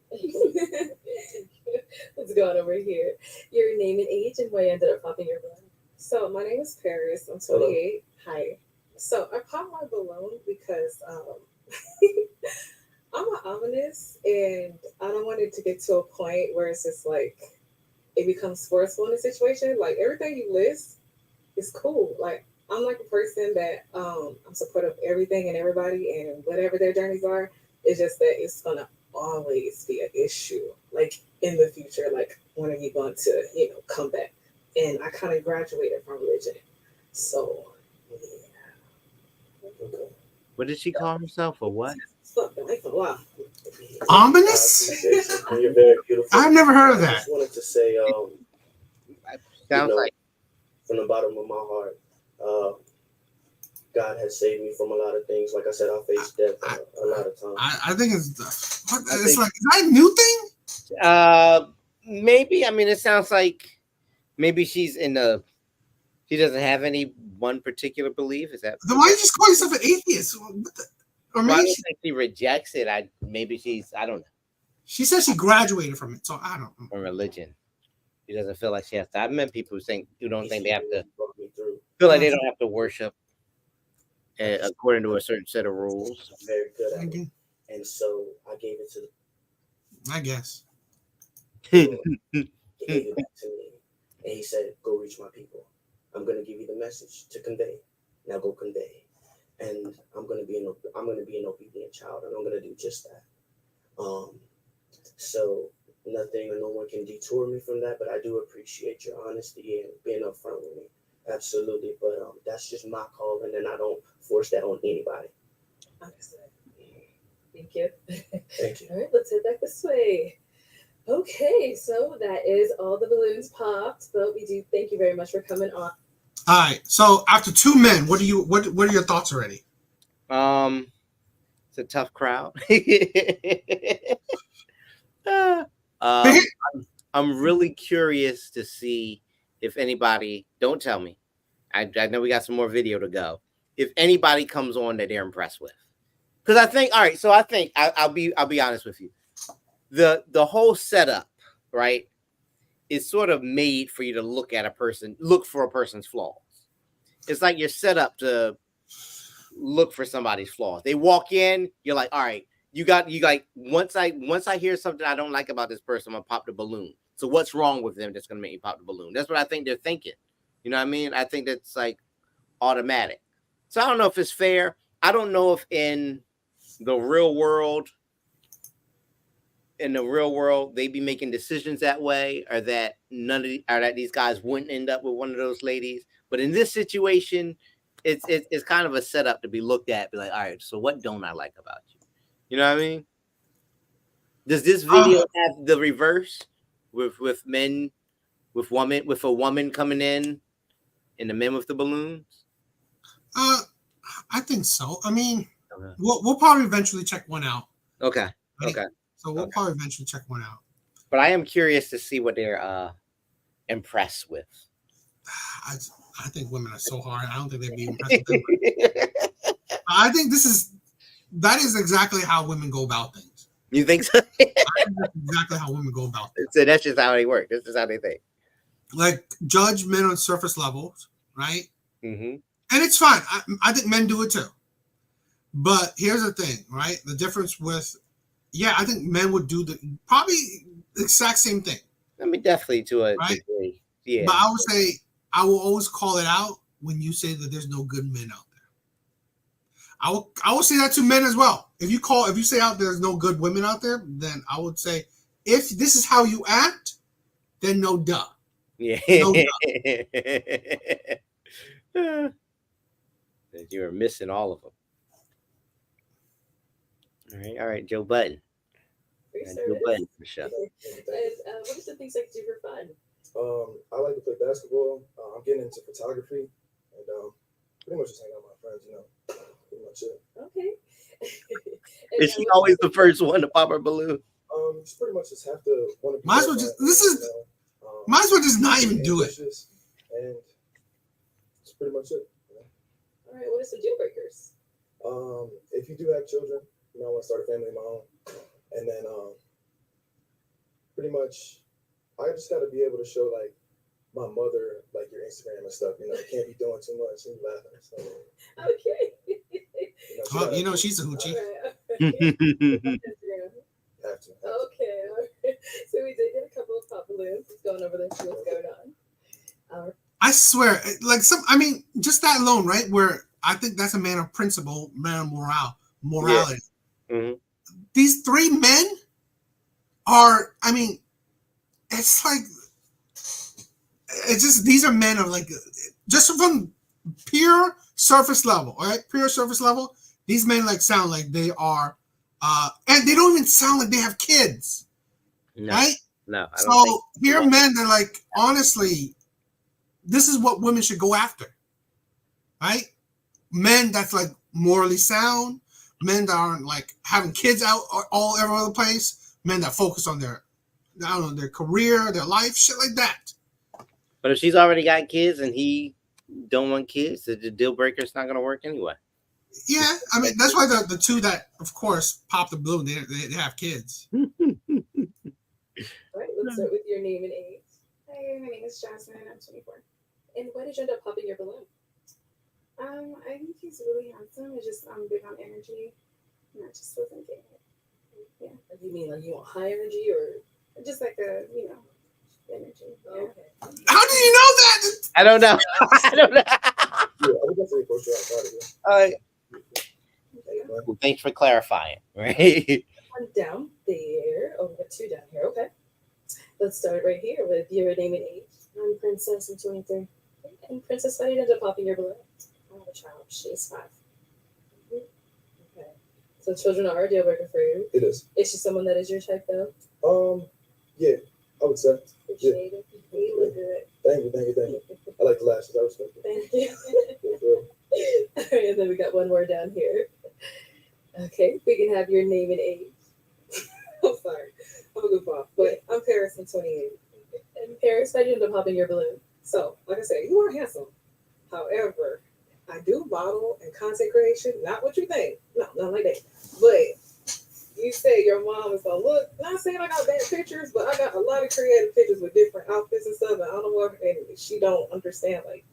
Let's go on over here. Your name and age and why you ended up popping your balloon. So my name is Paris. I'm 28. Hi. So I popped my balloon because I'm an ominous, and I don't want it to get to a point where it's just like it becomes forceful in a situation. Like everything you list is cool. Like I'm like a person that I'm supportive of everything and everybody, and whatever their journeys are. It's just that it's gonna always be an issue, like in the future. Like when are you going to, come back? And I kind of graduated from religion, so yeah. okay. What did she call herself, or what? Something like a lot. Ominous? You're very beautiful. I've never heard of I that. just wanted to say, Sounds like from the bottom of my heart, God has saved me from a lot of things. Like I said, I faced death a lot of times. I think it's like, is that a new thing? maybe. I mean, it sounds like maybe she's she doesn't have any one particular belief. Is that? Then why you just call yourself an atheist? Or Well, I maybe don't think she rejects it. Maybe I don't know, she says she graduated from it, so I don't know. from religion. She doesn't feel like she has to. I've met people who don't think they have to Brought me through. feel like they don't have to worship according to a certain set of rules. I'm very good at it. Okay, And so I gave it to I guess. the Lord. He gave it back to me. And he said, "Go reach my people. I'm going to give you the message to convey. Now go convey." And I'm going to be an obedient child, and I'm going to do just that. So nothing or no one can detour me from that, but I do appreciate your honesty and being upfront with me. Absolutely. But that's just my calling, and I don't force that on anybody. Understood. Thank you. Thank you. All right, let's head back this way. Okay, so that is all the balloons popped, but we do thank you very much for coming on. All right. So after 2 men, what are your thoughts already? It's a tough crowd. um, I'm really curious to see if anybody. Don't tell me. I know we got some more video to go. If anybody comes on that they're impressed with, because I think, all right. So I think I'll be honest with you. The whole setup, right, is sort of made for you to look for a person's flaws. It's like you're set up to look for somebody's flaws. They walk in, you're like, all right, you like once I hear something I don't like about this person, I'm gonna pop the balloon. So what's wrong with them that's gonna make me pop the balloon? That's what I think they're thinking. You know what I mean? I think that's like automatic. So I don't know if it's fair. I don't know if in the real world they be making decisions that way, or that that these guys wouldn't end up with one of those ladies. But in this situation, it's kind of a setup to be looked at, be like, all right, so what don't I like about you? You know what I mean? Does this video have the reverse with men, with a woman coming in and the men with the balloons? I think so. I mean, Okay. we'll probably eventually check one out. Okay. Right? Okay. So we'll probably eventually check one out. But I am curious to see what they're impressed with. I think women are so hard. I don't think they'd be impressed with them. I think that is exactly how women go about things. You think so? I think that's exactly how women go about things. So that's just how they work. This is how they think. Like, judge men on surface levels, right? Mm-hmm. And it's fine. I think men do it too. But here's the thing, right? The difference with, I think men would do probably the exact same thing. I mean, definitely to a degree. Yeah. But I would say, I will always call it out when you say that there's no good men out there. I will say that to men as well. If you say out there's no good women out there, then I would say, if this is how you act, then no duh. Yeah. No duh. You're missing all of them. All right, Joe Button. Joe Button for sure. What are some things I can do for fun? I like to play basketball. I'm getting into photography, and pretty much just hang out with my friends. Pretty much it. Okay. Is she always the first one to pop her balloon? Just pretty much just have to want to be. Might as well just might as well just not even do it. And it's pretty much it. All right. What are some deal breakers? If you do have children, I want to start a family of my own, and then pretty much. I just got to be able to show like my mother like your Instagram and stuff. You can't be doing too much and laughing and stuff. Okay. She's a hoochie. Have to. Okay. All right. So we did get a couple of pop balloons. Let's go over there, see what's going on. I swear, just that alone, right? Where I think that's a man of principle, man of morality. Yeah. Mm-hmm. These 3 men are, it's like, it's just, these are men of like, just from pure surface level, all right? Pure surface level, these men like sound like they are, and they don't even sound like they have kids, right? No. So here are men that like, honestly, this is what women should go after, right? Men that's like morally sound, men that aren't like having kids out all over the place, men that focus on their career, their life, shit like that. But if she's already got kids and he don't want kids, the deal breaker's not going to work anyway. Yeah, that's why the 2 that, of course, pop the balloon, they have kids. All right, let's start with your name and age. Hi, my name is Jasmine. I'm 24. And why did you end up popping your balloon? I think he's really handsome. It's just I'm big on energy, and I just wasn't getting it. Yeah. You mean like you want high energy, or just like a energy. Okay. How do you know that? I don't know. I don't know. Yeah, I would definitely approach you outside of here. All right. Yeah. Well, thanks for clarifying. Right. One down there. Oh, we got two down here. Okay. Let's start right here with your name and age. I'm Princess. I'm 23. And Princess, why did you pop in your balloon? I have a child. She's 5. Okay. So children are a deal breaker for you. It is. Is she someone that is your type though? Yeah, I would say. Appreciate it. You look good. Thank you. I like the lashes. I respect it. Thank you. Yeah, for real. All right, and then we got one more down here. Okay, we can have your name and age. I'm sorry. I'm a good pop. But I'm Paris, I'm 28. And Paris, why did you end up popping your balloon? So, like I said, you are handsome. However, I do model and content creation. Not what you think. No, not like that. But you say your mom is gonna look. Not saying I got bad pictures, but I got a lot of creative pictures with different outfits and stuff. And I don't know what, and she don't understand like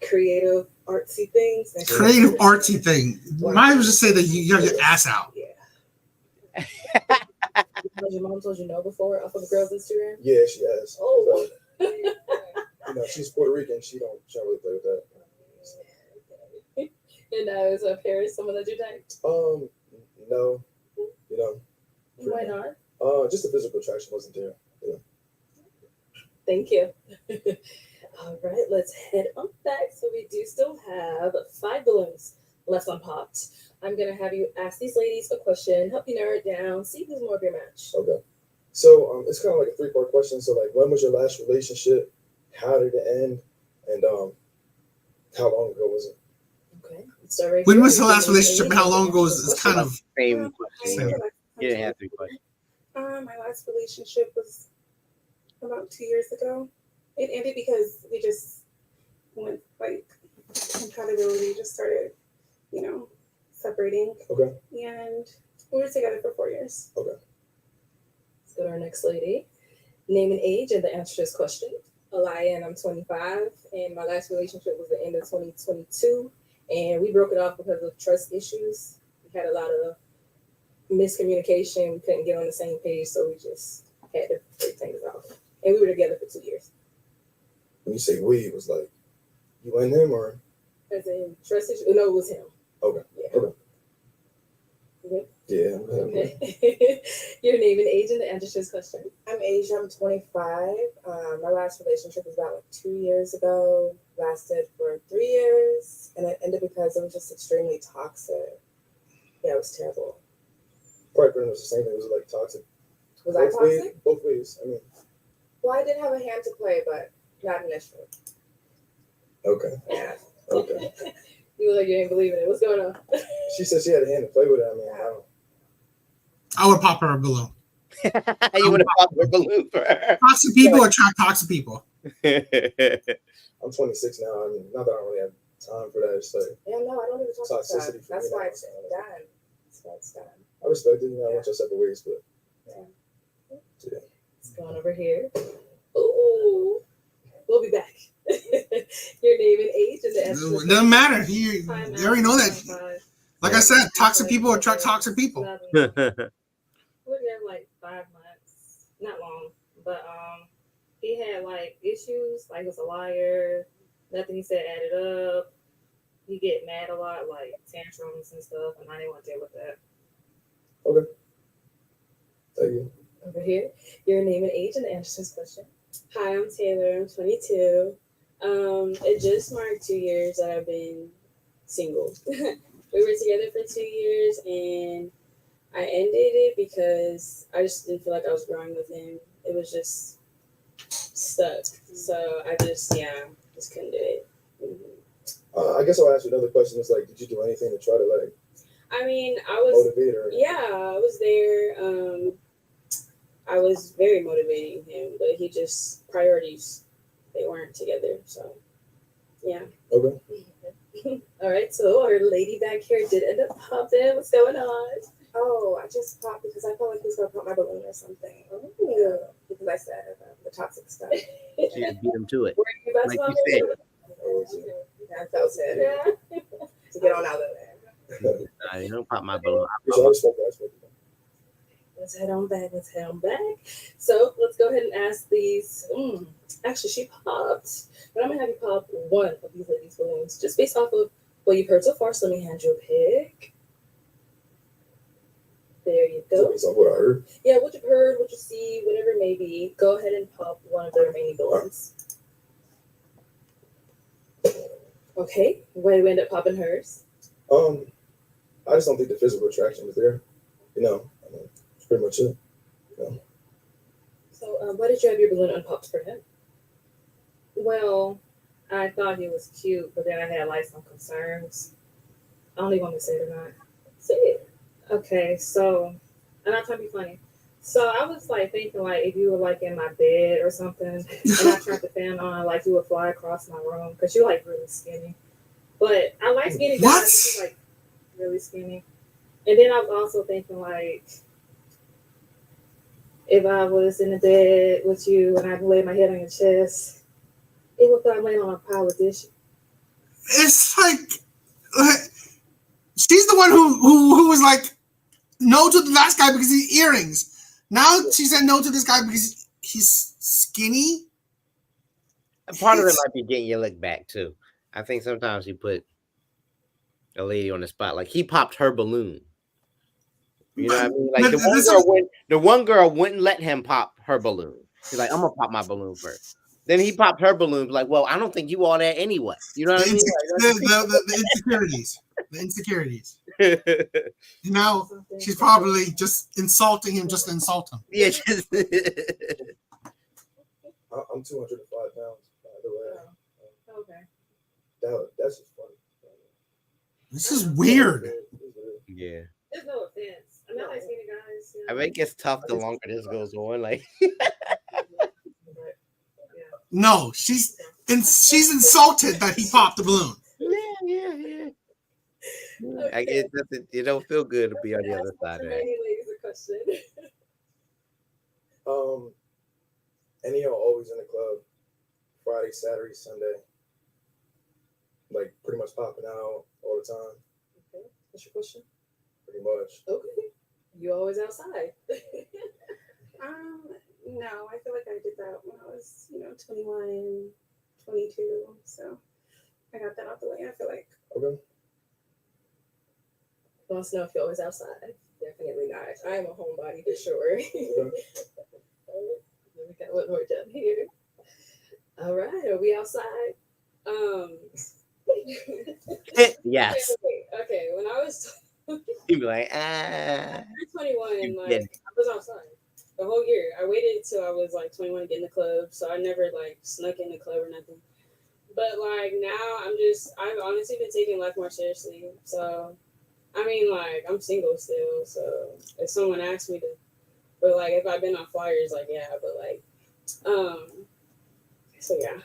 creative artsy things. And Creative artsy thing. Mine was just say that you got your ass out. Yeah. Has your mom told you no before off of a girl's Instagram? Yeah, she has. Oh. You know, she's Puerto Rican. She don't really play with that. And is Paris someone that you type? No. You know. Why not? Just the physical attraction wasn't there. You know. Thank you. All right, let's head on back. So we do still have 5 balloons left unpopped. I'm gonna have you ask these ladies a question, help you narrow it down, see who's more of your match. Okay. So it's kind of like a 3-part question. So like, when was your last relationship? How did it end? And how long ago was it? Okay. So right When here, was the we last can relationship and how answer long ago this is question. kind of Same Same. question. You didn't have 3 questions. My last relationship was about 2 years ago. It ended because we just went like compatibility, just started, separating. Okay. And we were together for 4 years. Okay. Let's go to our next lady. Name and age and the answer to this question. Alaya, and I'm 25, and my last relationship was the end of 2022, and we broke it off because of trust issues. We had a lot of miscommunication. We couldn't get on the same page, so we just had to break things off. And we were together for 2 years. When you say we, it was like you and him, or As in trust issues? No, it was him. Okay. Yeah. Okay. Okay. Yeah. Okay. Your name and age and the answer to this question. I'm Asia. I'm 25. My last relationship was about 2 years ago. Lasted for 3 years, and it ended because it was just extremely toxic. Yeah, it was terrible. Probably pretty much the same thing. It was like toxic. Was I toxic? Both ways. I mean. Well, I did have a hand to play, but not initially. Okay. Yeah. Okay. You look like you didn't believe in it. What's going on? She said she had a hand to play with it. I mean, I don't. I would pop her a balloon. You would have popped her balloon for her. Toxic people attract toxic people. I'm 26 now. I mean, not that I don't really have time for that. It's like Yeah, no, I don't even talk about toxicity that. for That's me why now, it's so. done. That's why it's done. I respect it. You know, I want your separate ways, but yeah. What's going over here? Ooh. We'll be back. Your name and age and the answer. to this It doesn't question. matter. They already know that. Like I said, toxic people attract toxic people. We were there like 5 months, not long, but he had like issues, like he was a liar. Nothing he said added up. He get mad a lot, like tantrums and stuff, and I didn't want to deal with that. Okay. Thank you. Over here, your name and age and the answer to this question. Hi, I'm Taylor. I'm 22. It just marked 2 years that I've been single. We were together for 2 years, and I ended it because I just didn't feel like I was growing with him. It was just stuck. So I just couldn't do it. I guess I'll ask you another question. It's like, did you do anything to try to like I mean, I was motivate her? I was there. I was very motivating him, but he just priorities, they weren't together. So yeah. Okay. All right, so our lady back here did end up popping. What's going on? Oh, I just popped because I felt like he was gonna pop my balloon or something. Yeah, because I said the toxic stuff. She just beat him to it. Were you about Like to you pop said. it? Yeah, I felt it Yeah. to get on out of there. Nah, you don't pop my balloon. I respect that. I respect that. Let's head on back. So let's go ahead and ask these. Actually, she popped, but I'm gonna have you pop one of these ladies' balloons just based off of what you've heard so far. So let me hand you a pick. There you go. Based on what I heard. Yeah, what you've heard, what you see, whatever it may be. Go ahead and pop one of the remaining balloons. Okay, why do we end up popping hers? I just don't think the physical attraction was there. You know, I mean, that's pretty much it. You know. So, why did you have your balloon unpopped for him? Well, I thought he was cute, but then I had like some concerns. I don't even want to say it or not. Say it. Okay, so I'm not trying to be funny. So I was like thinking like if you were like in my bed or something and I turned the fan on, like you would fly across my room because you're like really skinny. But I like skinny guys. What? He's like really skinny. And then I was also thinking like if I was in the bed with you and I laid my head on your chest, it would feel like laying on a pile of dishes. It's like she's the one who was like no to the last guy because he's earrings. Now she said no to this guy because he's skinny. And part of it might be getting your lick back too. I think sometimes you put a lady on the spot. Like he popped her balloon. You know what I mean? Like the one girl wouldn't let him pop her balloon. He's like, I'm gonna pop my balloon first. Then he popped her balloon. Like, well, I don't think you all that anyway. You know what I mean? The insecurities. The insecurities. And now she's probably just insulting him just to insult him. Yeah, just I'm 205 pounds, by the way. Okay. That's just funny. This is weird. yeah. There's no offense. I'm not like skinny guys. You know? I mean, it gets tough the longer this goes on. Like, No, she's insulted that he popped the balloon. yeah. I guess it don't feel good to be on the other side of that. Ladies, a question. And always in the club, Friday, Saturday, Sunday, like pretty much popping out all the time. Okay, what's your question? Pretty much. Okay, you always outside. No, I feel like I did that when I was, 21, 22. So I got that out the way. I feel like. Okay. Wants to know if you're always outside. Definitely not. I am a homebody for sure. Okay. We got one more down here. All right, are we outside? Yes. Okay. When I was He'd be like, 21, like I was outside the whole year. I waited till I was like 21 to get in the club, so I never like snuck in the club or nothing. But like now, I've honestly been taking life more seriously. So, I mean, like I'm single still. So if someone asked me to, but like if I've been on flyers, like yeah, but like, so yeah.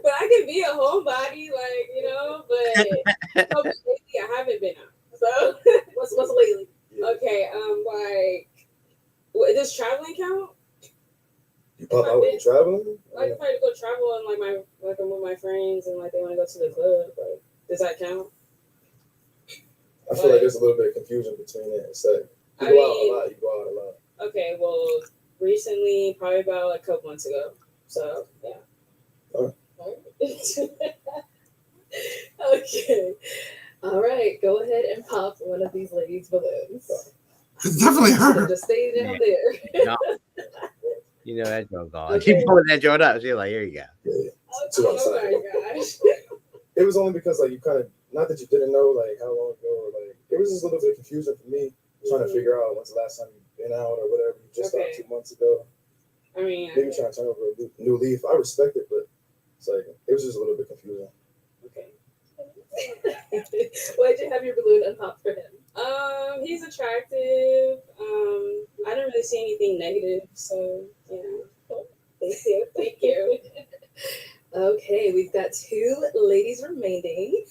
But I can be a homebody, like but lately I haven't been out. So what's lately? Okay, does traveling count? You pop out when you're traveling? Like if I go travel and I'm with my friends and like they want to go to the club, like does that count? I feel like there's a little bit of confusion between it. It's like you go out a lot. Okay, well recently, probably about a couple months ago. So yeah. All Okay. All right. Go ahead and pop one of these ladies' balloons. It's definitely her. Just stay down there. no. You know that joke gone. You pulling that joke up. She's like, here you go. Yeah. Oh my gosh. It was only because like you kind of, not that you didn't know like how long ago, or like it was just a little bit of confusion for me trying to figure out when's the last time you've been out or whatever. You just started 2 months ago. I mean, maybe trying to turn over a new leaf. I respect it, but it's like it was just a little bit confusing. Okay. Why'd you have your balloon unpopped for him? He's attractive. I didn't really see anything negative, so yeah. Thank you. Okay, we've got 2 ladies remaining.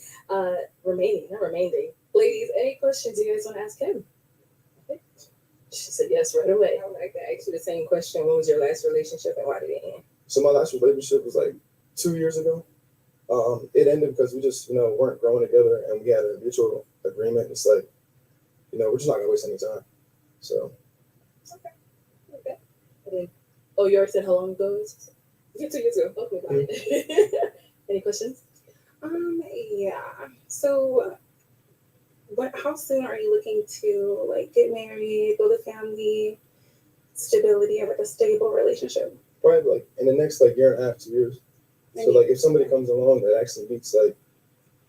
Ladies, any questions you guys want to ask him? Okay. She said yes right away. I would like to ask you the same question. When was your last relationship and why did it end? So my last relationship was like 2 years ago. It ended because we just, weren't growing together and we had a mutual agreement. It's like, we're just not gonna waste any time. So Okay. And then, oh, you already said how long ago? You too. Okay, got it. Any questions? Yeah. So, how soon are you looking to like get married, build a family, stability, have like a stable relationship? probably like in the next like year and a half, 2 years. So like if somebody comes along that actually meets like I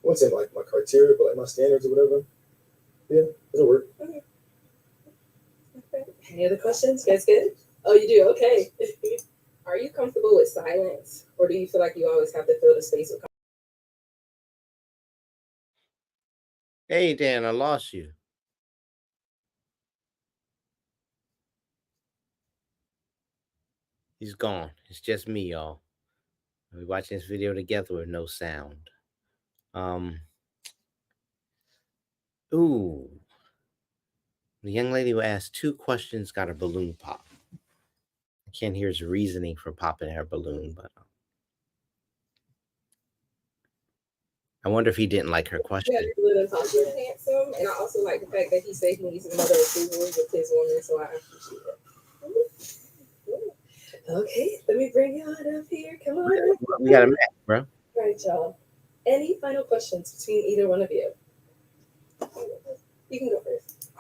wouldn't say like my criteria, but like my standards or whatever, yeah, it'll work. Okay. Any other questions? That's good. Oh, you do? Okay. Are you comfortable with silence, or do you feel like you always have to fill the space with? Hey, Dan, I lost you. He's gone. It's just me, y'all. We're watching this video together with no sound. Ooh. The young lady who asked 2 questions got a balloon pop. I can't hear his reasoning for popping her balloon, but I wonder if he didn't like her question. Yeah, little Tasha handsome, and I also like the fact that he said he needs another approval with his woman, so I appreciate it. Okay, let me bring y'all up here. Come on. We got a match, bro. Right, y'all. Any final questions between either one of you? You can go first.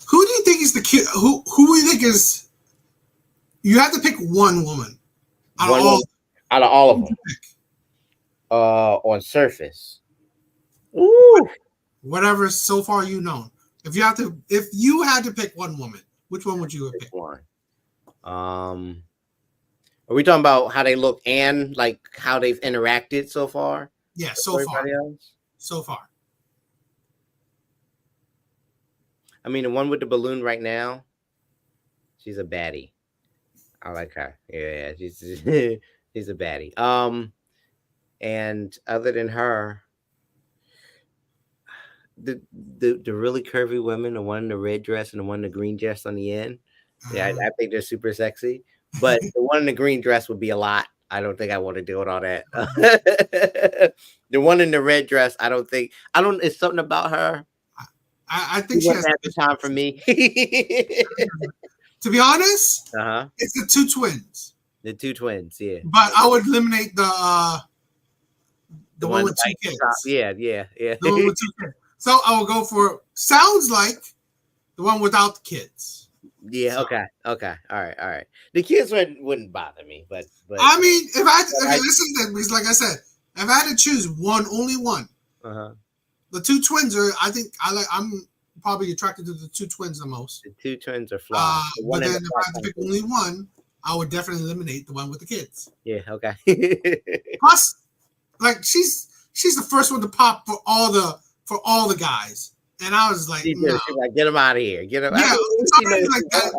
Who do you think is the cute? Who do you think is? You have to pick one woman out of all. Out of all of them. On surface. Ooh. Whatever so far you know. If you had to pick one woman, which one would you have picked? One. Are we talking about how they look and like how they've interacted so far? Yeah, so far. Else? So far. I mean, the one with the balloon right now, she's a baddie. I like her. Yeah, she's she's a baddie. And other than her, the really curvy women, the one in the red dress and the one in the green dress on the end. Yeah, I think they're super sexy. But the one in the green dress would be a lot. I don't think I want to deal with all that. The one in the red dress, it's something about her. I think she has the time for me. To be honest, Uh-huh. It's the 2 twins. The 2 twins, yeah. But I would eliminate the one with 2 kids. Yeah. The one with 2 kids. So I will go for sounds like the one without the kids. Yeah. So. Okay. All right. The kids wouldn't bother me, but I mean, if I listen to them, because like I said, if I had to choose only one, the 2 twins are. I'm probably attracted to the 2 twins the most. The 2 twins are flawed. But then if I had to pick only one, I would definitely eliminate the one with the kids. Yeah. Okay. Plus, like she's the first one to pop for all the guys. And I was like, no. Like, get him out of here. Get him. Yeah, it's like that.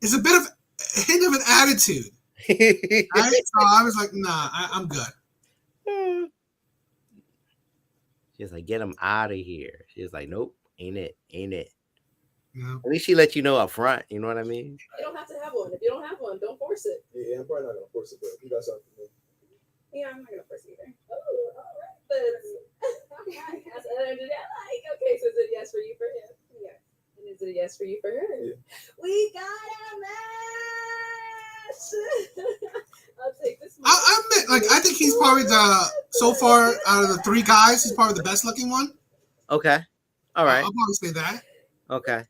It's a bit of a hint of an attitude. Right? So I was like, nah, I'm good. She's like, get him out of here. She's like, nope, ain't it. Yeah. At least she let you know up front. You know what I mean? You don't have to have one. If you don't have one, don't force it. Yeah, I'm probably not gonna force it, but if you got something for me. Yeah, I'm not gonna force it either. Oh, all right. Okay, so is it a yes for you for him? Yeah. And is it a yes for you for her? Yeah. We got a match. I'll take this. I admit, like, I think he's probably so far out of the 3 guys, he's probably the best looking one. Okay. All right. I'll probably say that. Okay.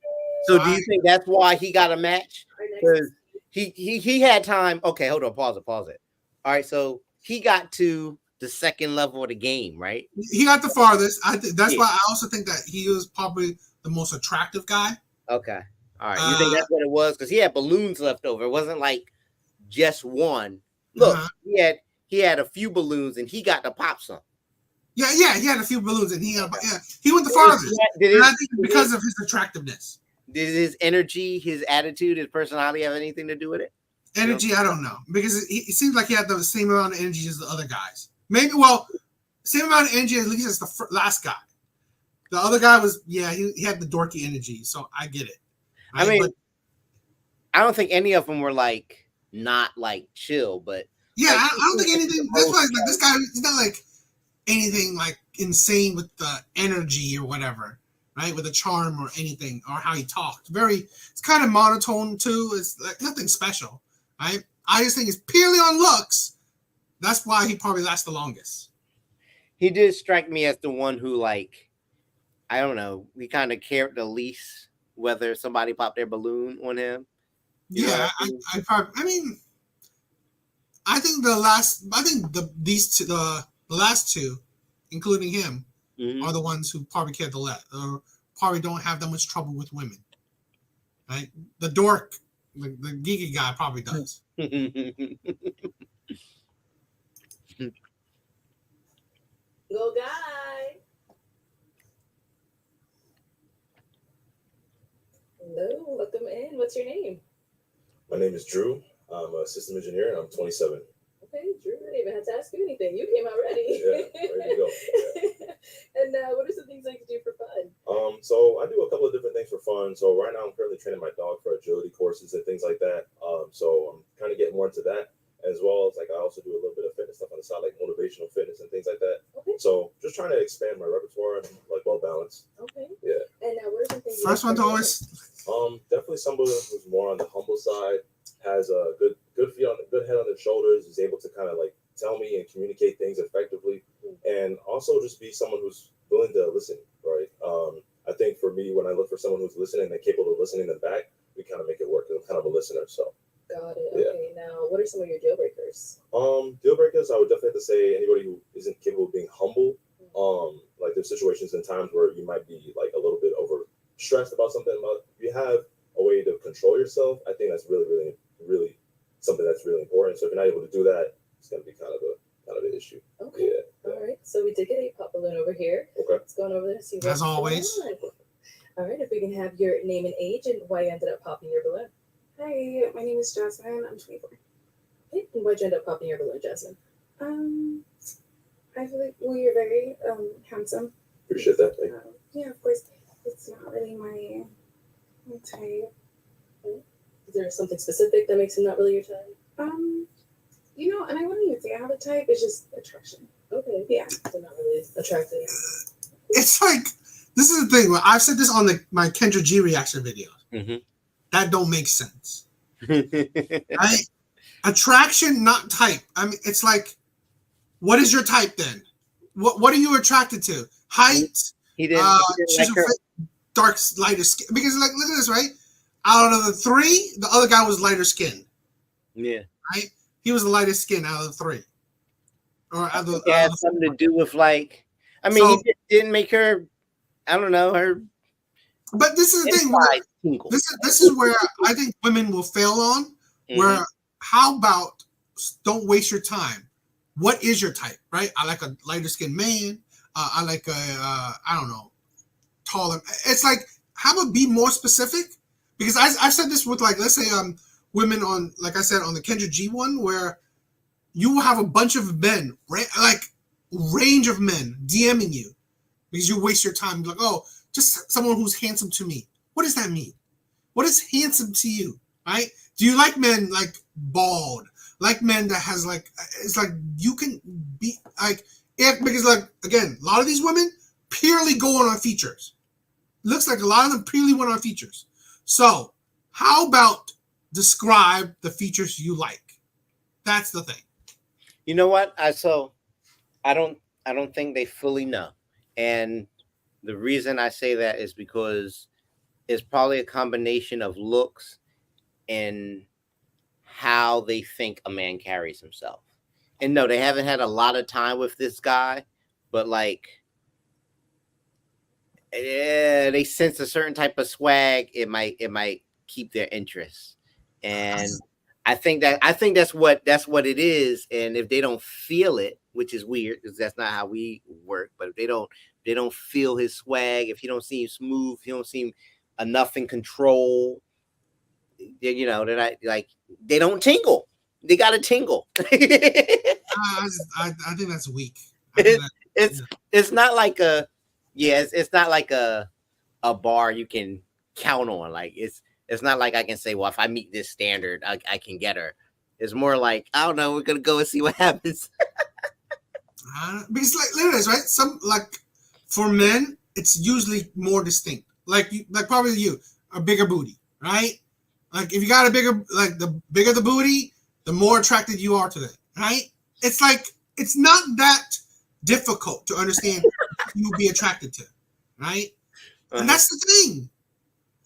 So do you think that's why he got a match? Because he had time. Okay, hold on. Pause it. All right. So he got to the second level of the game, right? He got the farthest. I think that's why I also think that he was probably the most attractive guy. Okay. All right. You think that's what it was? Because he had balloons left over. It wasn't like just one. Look, he had a few balloons and he got to pop some. Yeah, he had a few balloons and he went the farthest. And I think because of his attractiveness. Did his energy, his attitude, his personality have anything to do with it? Energy, I don't know. Because it seems like he had the same amount of energy as the other guys. Maybe, same amount of energy at least as the last guy. The other guy was, he had the dorky energy, so I get it. Right? I mean, I don't think any of them were like not like chill, but yeah, I don't think anything. That's why like this guy, he's not like anything like insane with the energy or whatever. right? With a charm or anything, or how he talked. It's kind of monotone too. It's like nothing special, right? I just think it's purely on looks. That's why he probably lasts the longest. He did strike me as the one who, like, I don't know, we kind of cared the least whether somebody popped their balloon on him. You know Yeah, what I mean? I think the last two, including him, Mhm. are the ones who probably care the less, or probably don't have that much trouble with women. Right? The dork, the geeky guy probably does. Go guy. Hello, welcome in. What's your name? My name is Drew. I'm a system engineer and I'm 27. Okay, Drew, I didn't even have to ask you anything. You came out ready. Yeah, ready to go. Yeah. And what are some things I can do for fun? So I do a couple of different things for fun. So right now I'm currently training my dog for agility courses and things like that. So I'm kind of getting more into that, as well as like I also do a little bit of fitness stuff on the side, like motivational fitness and things like that. Okay. So just trying to expand my repertoire and like well balanced. Okay. Yeah. And what are some things? First one's always. Definitely somebody who's more on the humble side, has a good good head on their shoulders, is able to kind of like tell me and communicate things effectively, and also just be someone who's willing to listen. Right. I think for me, when I look for someone who's listening and capable of listening them back, we kind of make it work. I'm kind of a listener, so. Got it. Yeah. Okay. Now, what are some of your deal breakers? Deal breakers, I would definitely have to say anybody who isn't capable of being humble. Like there's situations and times where you might be like a little bit over stressed about something. But if you have a way to control yourself, I think that's really, really, really something that's really important. So if you're not able to do that, it's going to be kind of an issue. Okay. Yeah. All right. So we did get a pop balloon over here. Okay. Let's go on over there and see As always. going on. All right. If we can have your name and age and why you ended up popping your balloon. Hi, my name is Jasmine. I'm 24. Okay. And why'd you end up popping your balloon, Jasmine? I feel like, well, you're very handsome. Appreciate that. Thank you. Yeah, of course. It's not really my type. Is there something specific that makes him not really your type? And I wouldn't even say I have a type. It's just attraction. Okay. Yeah. So not really attractive. It's like, this is the thing. I've said this on my Kendra G reaction videos. Mm-hmm. That don't make sense. Right? Attraction, not type. I mean, it's like, what is your type then? What are you attracted to? Height? He didn't she's like her. dark, lighter skin. Because like, look at this, right? Out of the three, the other guy was lighter skinned. Yeah. Right? He was the lightest skin out of the three. Or out of the, It had something to do with like, I mean, So- he didn't make her, I don't know, her But this is the thing. inside tingle. This is where I think women will fail on. Mhm. Where how about don't waste your time? What is your type, right? I like a lighter skinned man. I like a I don't know, taller. It's like how about be more specific? Because I've said this with like let's say women on like I said on the Kendra G one where you will have a bunch of men like range of men DMing you because you waste your time. You're like, oh, just someone who's handsome to me. What does that mean? What is handsome to you? Right? Do you like men like bald? Like men that has like it's like you can be like if because like again a lot of these women purely go on features. Looks like a lot of them purely went on features. So how about describe the features you like? That's the thing. You know what? I don't think they fully know. And the reason I say that is because it's probably a combination of looks and how they think a man carries himself. And no, they haven't had a lot of time with this guy, but like they sense a certain type of swag. It might keep their interest. And I think that's what it is. And if they don't feel it, which is weird because that's not how we work, but if they don't feel his swag, if he don't seem smooth, if he don't seem enough in control, you know, they're not like they don't tingle. They got to tingle. I think that's weak. It's not like it's not like a bar you can count on. Like it's not like I can say, well, if I meet this standard, I can get her. It's more like I don't know. We're gonna go and see what happens. Because like look at this, right? Some like for men, it's usually more distinct. Like probably you, a bigger booty, right? Like if you got a bigger, like the bigger the booty, the more attracted you are to that, right? It's like it's not that difficult to understand you will be attracted to, right? And that's the thing.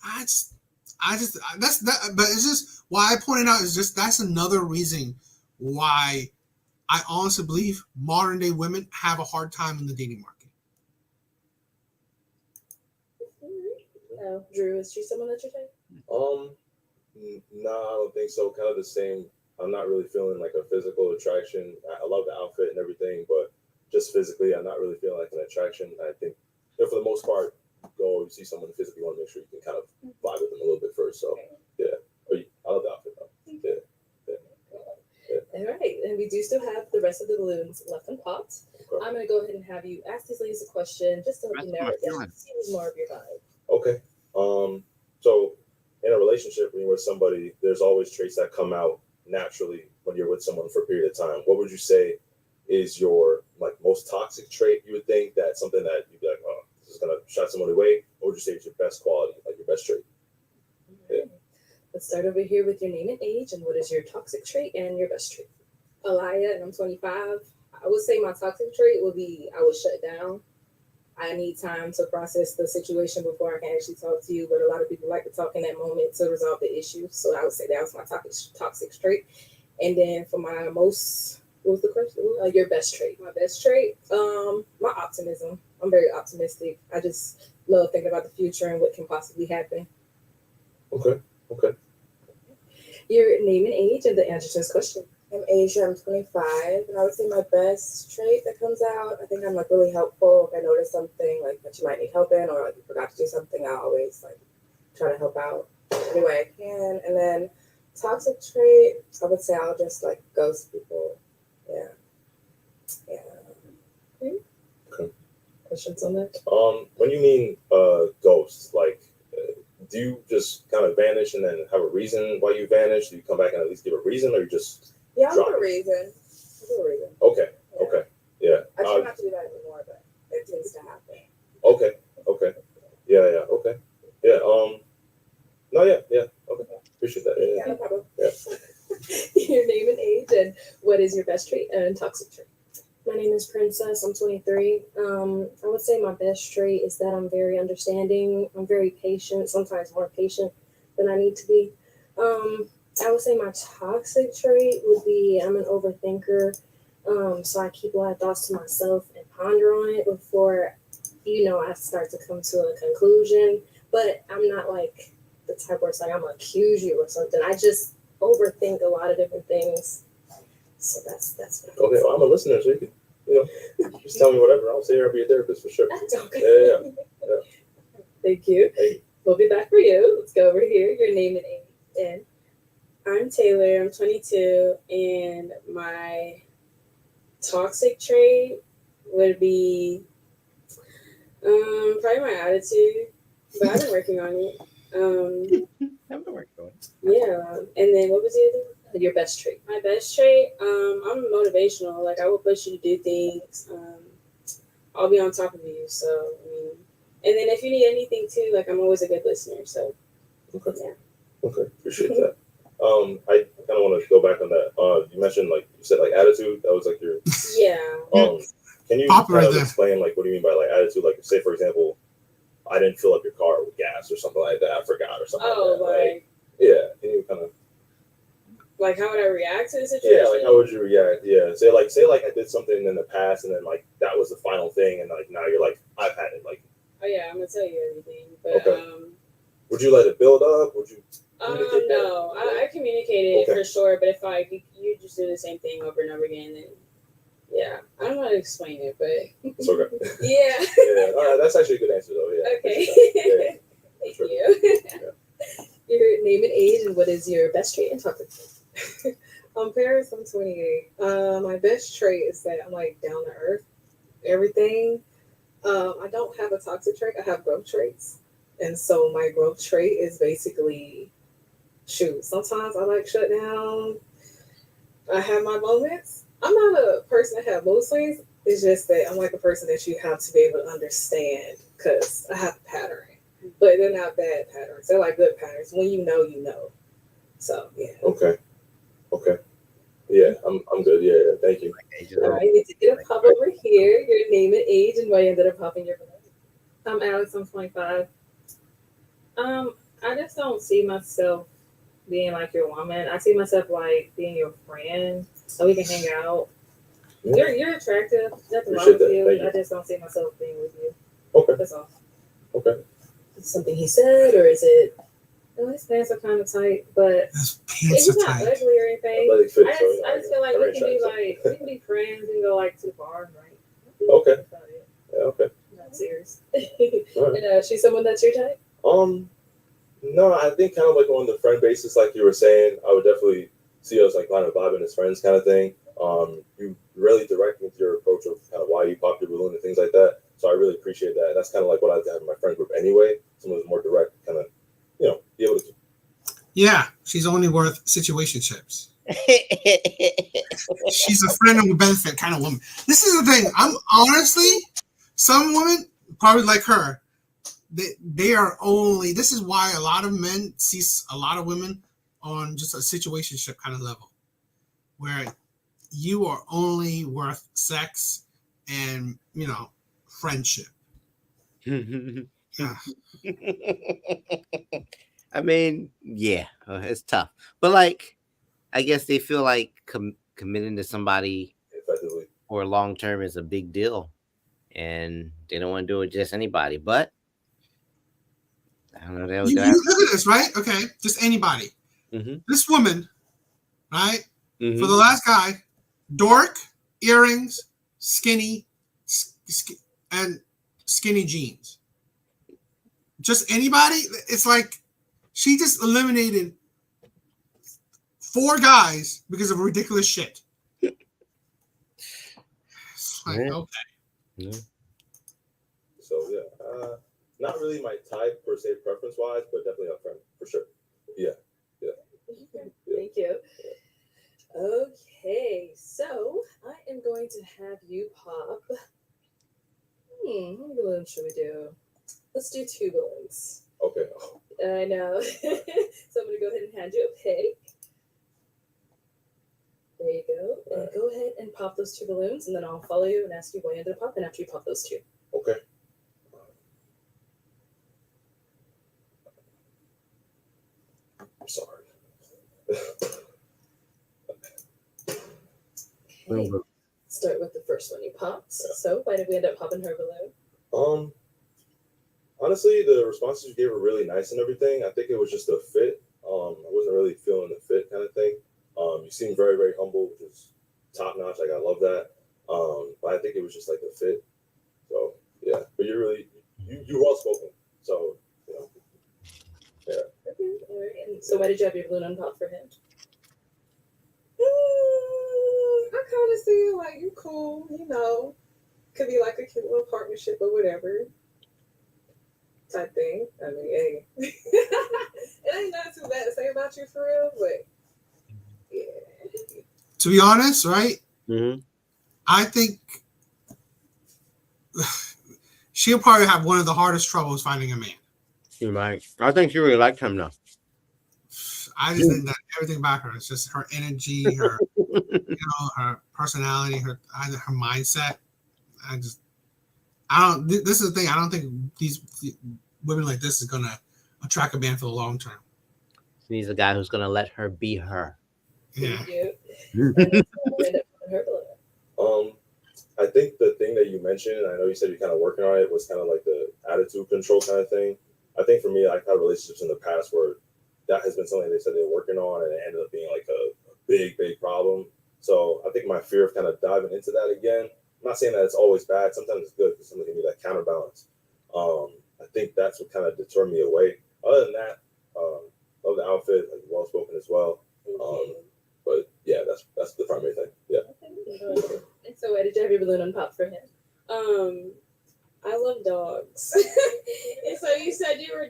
That's that. But it's just why I pointed out is just that's another reason why I honestly believe modern day women have a hard time in the dating market. Drew, is she someone that you're saying? No, I don't think so. Kind of the same. I'm not really feeling like a physical attraction. I love the outfit and everything, but just physically, I'm not really feeling like an attraction. I think, for the most part, you see someone physically, you want to make sure you can kind of vibe with them a little bit first. So, yeah. I love the outfit though. Yeah. All right, and we do still have the rest of the balloons left and popped. Okay. I'm going to go ahead and have you ask these ladies a question just to help you narrow it down. See who's more of your vibe. Okay. So in a relationship, when you're with somebody, there's always traits that come out naturally when you're with someone for a period of time. What would you say is your most toxic trait? You would think that something that you'd be like, oh, this is gonna shut someone away. What would you say is your best quality, like your best trait? Yeah. Let's start over here with your name and age, and what is your toxic trait and your best trait? Alaya, and I'm 25. I would say my toxic trait would be I would shut down. I need time to process the situation before I can actually talk to you, but a lot of people like to talk in that moment to resolve the issue. So I would say that was my toxic trait. And then for my most, what was the question? Your best trait. My best trait, my optimism. I'm very optimistic. I just love thinking about the future and what can possibly happen. Okay. Your name and age and the answer to this question. I'm Asia, I'm 25, and I would say my best trait that comes out, I think I'm really helpful. If I notice something that you might need help in, or you forgot to do something, I always try to help out any way I can. And then toxic trait, I would say I'll just ghost people. Yeah. Okay. Questions on that? When you mean ghosts, do you just kind of vanish and then have a reason why you vanish? Do you come back and at least give a reason, or you just I'll give a reason. Okay. Yeah. I try not to do that anymore, but it tends to happen. Okay. Yeah. Okay. Yeah. No. Yeah. Okay. Appreciate that. Yeah, no problem. Yeah. Your name and age, and what is your best trait and toxic trait? My name is Princess. I'm 23. I would say my best trait is that I'm very understanding. I'm very patient, sometimes more patient than I need to be. I would say my toxic trait would be I'm an overthinker. So I keep a lot of thoughts to myself and ponder on it before, I start to come to a conclusion. But I'm not the type where it's I'm gonna accuse you or something. I just overthink a lot of different things. So that's what Okay. Well, I'm a listener, so you can, just tell me whatever. I'll say here I'll be a therapist for sure. That's okay. Yeah. Thank you. Hey. We'll be back for you. Let's go over here. Your name and age. And I'm Taylor. I'm 22, and my toxic trait would be probably my attitude, but I've been working on it. I've been working on it. Yeah, and then what was the other one? your best trait. My best trait, I'm motivational. I will push you to do things. I'll be on top of you. So, and then if you need anything too, I'm always a good listener. So, Okay. Yeah. Okay. Appreciate that. I kind of want to go back on that. You mentioned you said attitude. That was your Yeah. Can you Popular kind of there. explain what do you mean by attitude? Say for example, I didn't fill up your car with gas or something like that. I forgot or something Oh, like that. Yeah. Can you kind of how would I react to the situation? Yeah, how would you react? Yeah, say I did something in the past, and then that was the final thing, and now you're I've had it. Oh yeah, I'm gonna tell you everything. But Okay. Would you let it build up? Would you? no, I communicated Okay. for sure. But if you just do the same thing over and over again, then yeah, I don't know how to explain it, but It's okay. yeah. Yeah, all right, that's actually a good answer though. Yeah. Okay. Yeah. Thank Sure. you. Your name and age, and what is your best trait and toxic trait? I'm Paris. I'm 28. My best trait is that I'm down to earth. Everything. I don't have a toxic trait. I have growth traits, and so my growth trait is basically, sometimes I shut down. I have my moments. I'm not a person that have mood swings. It's just that I'm like a person that you have to be able to understand because I have a pattern. But they're not bad patterns. They're like good patterns. When you know, you know. So yeah. Okay. Yeah, I'm good. Yeah, thank you. All right, we did get a pop over here. Your name and age and why you ended up popping your balloon. I'm Alex. I'm 25. I just don't see myself being like your woman. I see myself like being your friend, so we can hang out. Yeah. You're attractive. Nothing wrong Appreciate with that. you. Thank you. I just don't see myself being with you. Okay. That's all. Okay. Is it something he said, or is it? Well, his pants are kind of tight, but His yeah, pants he's are not tight. ugly or anything. Athletic fit, I just feel like we can be so. like we can be friends and go like to the bar, right? Okay. That's about it. Yeah, okay. Not serious. All right. And she's someone that's your type. No, I think kind of like on the friend basis, like you were saying, I would definitely see us like kind of vibing as friends, kind of thing. You really direct me to your approach of kind of why you pop your balloon and things like that. So I really appreciate that. That's kind of like what I have in my friend group anyway. Someone who's more direct, kind of, be able to. Yeah, she's only worth situationships. She's a friend with benefit kind of woman. This is the thing. I'm honestly, some women probably like her. They are only. This is why a lot of men see a lot of women on just a situationship kind of level, where you are only worth sex and friendship. I mean, yeah, it's tough, but like, I guess they feel like committing to somebody Effectively. for long term is a big deal, and they don't want to do it just anybody. But I don't know. You look at this, right? Okay, just anybody. Mm-hmm. This woman, right? Mm-hmm. For the last guy, dork, earrings, skinny, and skinny jeans. Just anybody. It's like she just eliminated 4 guys because of ridiculous shit. It's like, Yeah. okay. Yeah. So yeah, not really my type per se, preference wise, but definitely a friend for sure. Yeah. Thank you. Okay, so I am going to have you pop. What balloon should we do? Let's do 2 balloons. Okay. I know. So I'm going to go ahead and hand you a pig. There you go. And go ahead and pop those 2 balloons, and then I'll follow you and ask you why you ended up popping after you pop those 2. Okay. I'm sorry. Okay. Start with the first one you popped. So why did we end up popping her balloon? Honestly, the responses you gave were really nice and everything. I think it was just a fit. I wasn't really feeling the fit kind of thing. You seem very, very humble, which is top notch. Like, I love that. But I think it was just like the fit. So yeah, but you're really you're well spoken. So yeah. Okay. All right. And so why did you have your balloon unpopped for him? I kind of see like you cool, could be like a cute little partnership or whatever type thing. I mean, hey, it ain't not too bad to say about you for real, but yeah. To be honest, right? Mm-hmm. I think she'll probably have one of the hardest troubles finding a man. She might. I think she really liked him though. I just think that everything about her, it's just her energy, her her personality, her mindset. This is the thing. I don't think these women like this is gonna attract a man for the long term. She needs a guy who's gonna let her be her. Yeah. I think the thing that you mentioned, I know you said you're kind of working on it, was kind of like the attitude control kind of thing. I think for me, I've had relationships in the past where that has been something they said they were working on, and it ended up being like a big, big problem. So I think my fear of kind of diving into that again, I'm not saying that it's always bad. Sometimes it's good because something can be that counterbalance. I think that's what kind of deterred me away. Other than that, love the outfit, like well spoken as well. But yeah, that's the primary thing. Yeah. Okay. And so why did you have your balloon unpopped for him? I love dogs. And so you said you're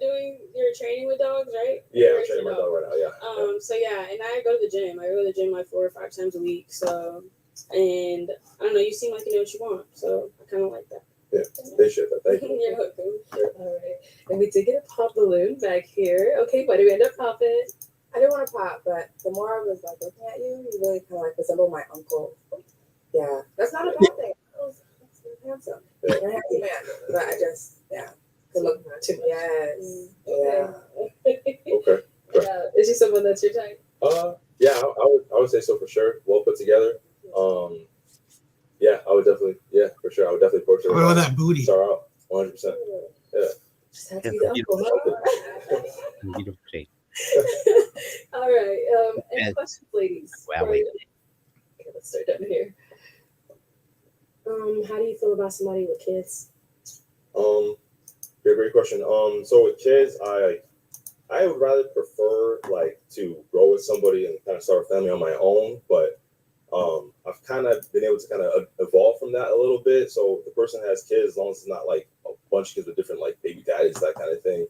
training with dogs, right? Yeah, I'm training my dog right now. Yeah. So yeah, and I go to the gym. I go to the gym like 4 or 5 times a week. So And I don't know, you seem like you know what you want, so I kind of like that. Yeah, appreciate that. Thank you. You're welcome. All right. And we did get a pop balloon back here. Okay, why do we end up popping? I didn't want to pop, but the more I was like looking at you, you really kind of like resemble my uncle. Yeah, that's not a bad thing. That's handsome. Yeah. You're a handsome man, but I just good looking too much. Yes. Yeah. Okay. Is she someone that's your type? Yeah, I would say so for sure. Well put together. Yeah, I would definitely. Yeah, for sure. I would definitely approach her. What about that booty? Start out 100%. Yeah. Just have to be the uncle. Beautiful shape. All right. Any And- questions, ladies? Wow, wait. Okay, let's start down here. How do you feel about somebody with kids? Great question. So with kids, I would rather prefer like to grow with somebody and kind of start a family on my own, but I've kind of been able to kind of evolve from that a little bit. So if the person has kids, as long as it's not like a bunch of kids with different like baby daddies, that kind of thing,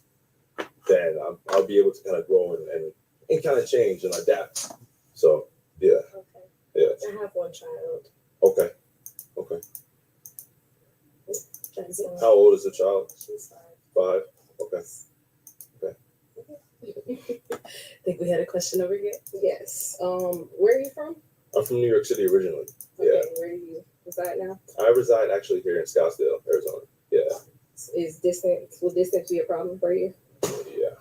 then I'll be able to kind of grow and kind of change and adapt. So yeah, Okay. yeah. I have one child. Okay. How old is the child? She's 5. Okay. I think we had a question over here. Yes. Where are you from? I'm from New York City originally. Okay, Yeah. where do you reside now? I reside actually here in Scottsdale, Arizona. Yeah. Will distance be a problem for you? Yeah.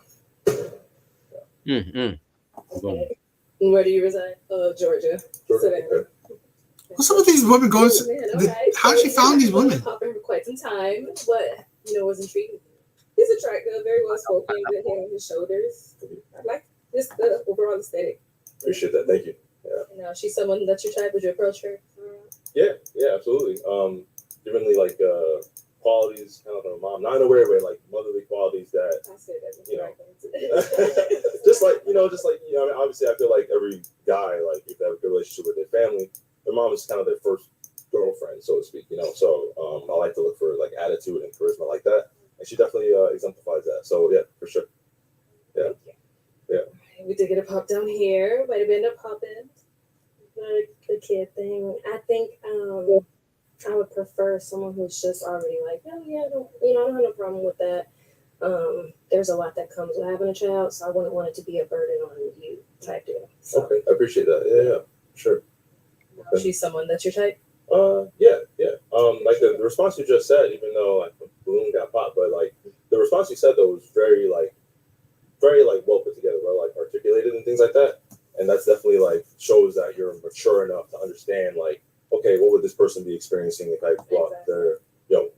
Mm-hmm. Okay. And where do you reside? Georgia. So then- Okay. What's up with these women going? Oh, man, okay. How'd she found these women? Popping for quite some time, but was intriguing. He's attractive, very well spoken, good head on his shoulders. I like just the overall aesthetic. Appreciate that. Thank you. And she's someone that you tried. Would you approach her? Yeah, absolutely. Given the like qualities, kind of like my mom, not in a weird way, like motherly qualities that I said that. you know, just like I mean, obviously, I feel like every guy, like if they have a good relationship with their family, their mom is kind of their first girlfriend, so to speak. So I like to look for like attitude and charisma like that, and she definitely exemplifies that. So yeah, for sure. Yeah. We did get a pop down here. Might have ended up popping. The kid thing. I think I would prefer someone who's just already like, oh yeah, I don't have no problem with that. There's a lot that comes with having a child, so I wouldn't want it to be a burden on you type deal. So Okay, I appreciate that. Yeah, sure. she's someone that's your type. Yeah. Like the response you just said, even though like the balloon got popped, but like the response you said though was very well put together, well like articulated and things like that. And that's definitely like shows that you're mature enough to understand like, okay, what would this person be experiencing if I brought their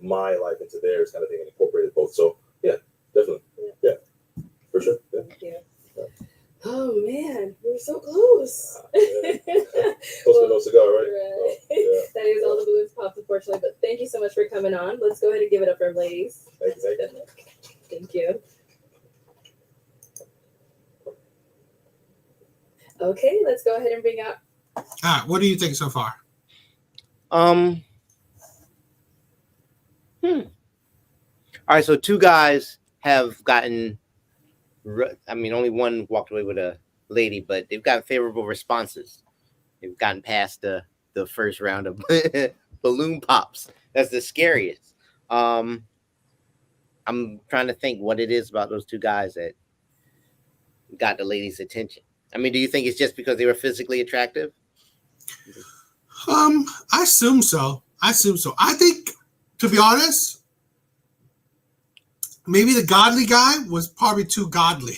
my life into theirs kind of thing and incorporated both. So yeah, definitely. Yeah. For sure. Yeah. Oh man, we're so close. Close to no cigar, right? Right. So, yeah. That is all the balloons popped, unfortunately. But thank you so much for coming on. Let's go ahead and give it up for our ladies. Thank you. Thank you. Okay, let's go ahead and bring out. All right, what do you think so far? All right, so 2 guys have gotten. I mean, only one walked away with a lady, but they've gotten favorable responses. They've gotten past the first round of balloon pops. That's the scariest. I'm trying to think what it is about those 2 guys that got the lady's attention. I mean, do you think it's just because they were physically attractive? I assume so. I think, to be honest, maybe the godly guy was probably too godly.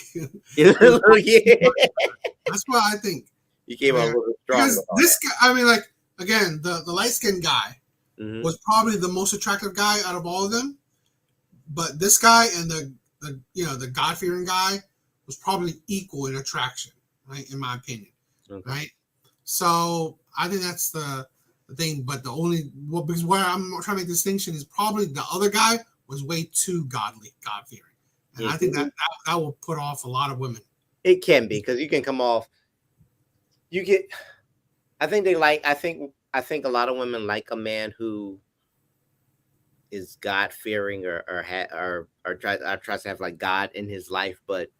Yeah. That's what I think. You came out a little bit strong. Because this guy, I mean, like, again, the light-skinned guy was probably the most attractive guy out of all of them. But this guy and the God-fearing guy was probably equal in attraction, right? In my opinion, right? So I think that's the thing. But because where I'm trying to make distinction is probably the other guy was way too godly, God-fearing. And I think that will put off a lot of women. It can be because you can come off. You get. I think a lot of women like a man who is God-fearing or tries to have like God in his life, but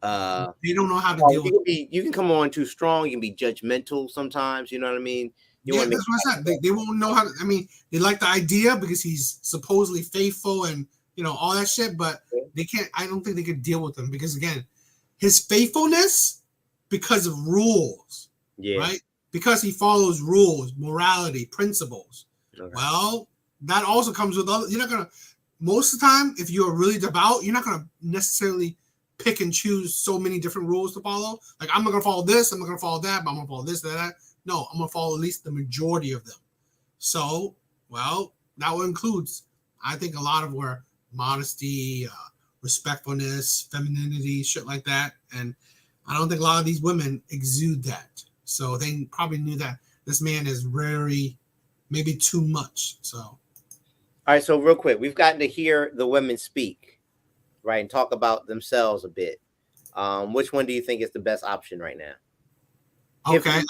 they don't know how to deal with it. You can come on too strong. You can be judgmental sometimes. You know what I mean? Yeah, that's what I said. They won't know how to. I mean, they like the idea because he's supposedly faithful and all that shit, but they can't. I don't think they could deal with him because again, his faithfulness because of rules, right? Because he follows rules, morality, principles. Okay. Well, that also comes with other. You're not gonna. Most of the time, if you're really devout, you're not gonna necessarily pick and choose so many different rules to follow. Like I'm not gonna follow this, I'm not gonna follow that, but I'm gonna follow this, that. No, I'm gonna follow at least the majority of them. So, well, that includes, I think, a lot of where modesty, respectfulness, femininity, shit like that, and I don't think a lot of these women exude that. So they probably knew that this man is very, maybe too much. So, all right. So real quick, we've gotten to hear the women speak, right, and talk about themselves a bit. Which one do you think is the best option right now? Okay,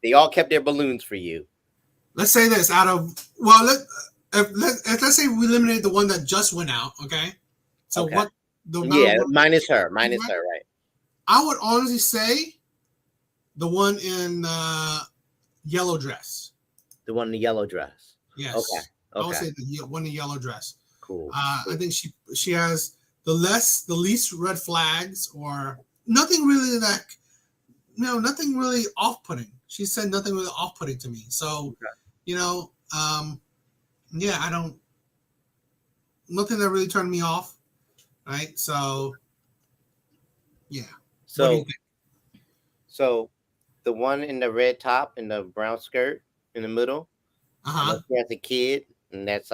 they all kept their balloons for you. Let's say this let's say we eliminated the one that just went out. Okay, so what? Minus her, right? I would honestly say the one in yellow dress. The one in the yellow dress. Yes. Okay. I would say the one in the yellow dress. Cool. I think she has the least red flags or nothing really nothing really off-putting. She said nothing really off-putting to me. So, I don't, nothing that really turned me off. Right. So, yeah. So the one in the red top and the brown skirt in the middle, she has a kid and that's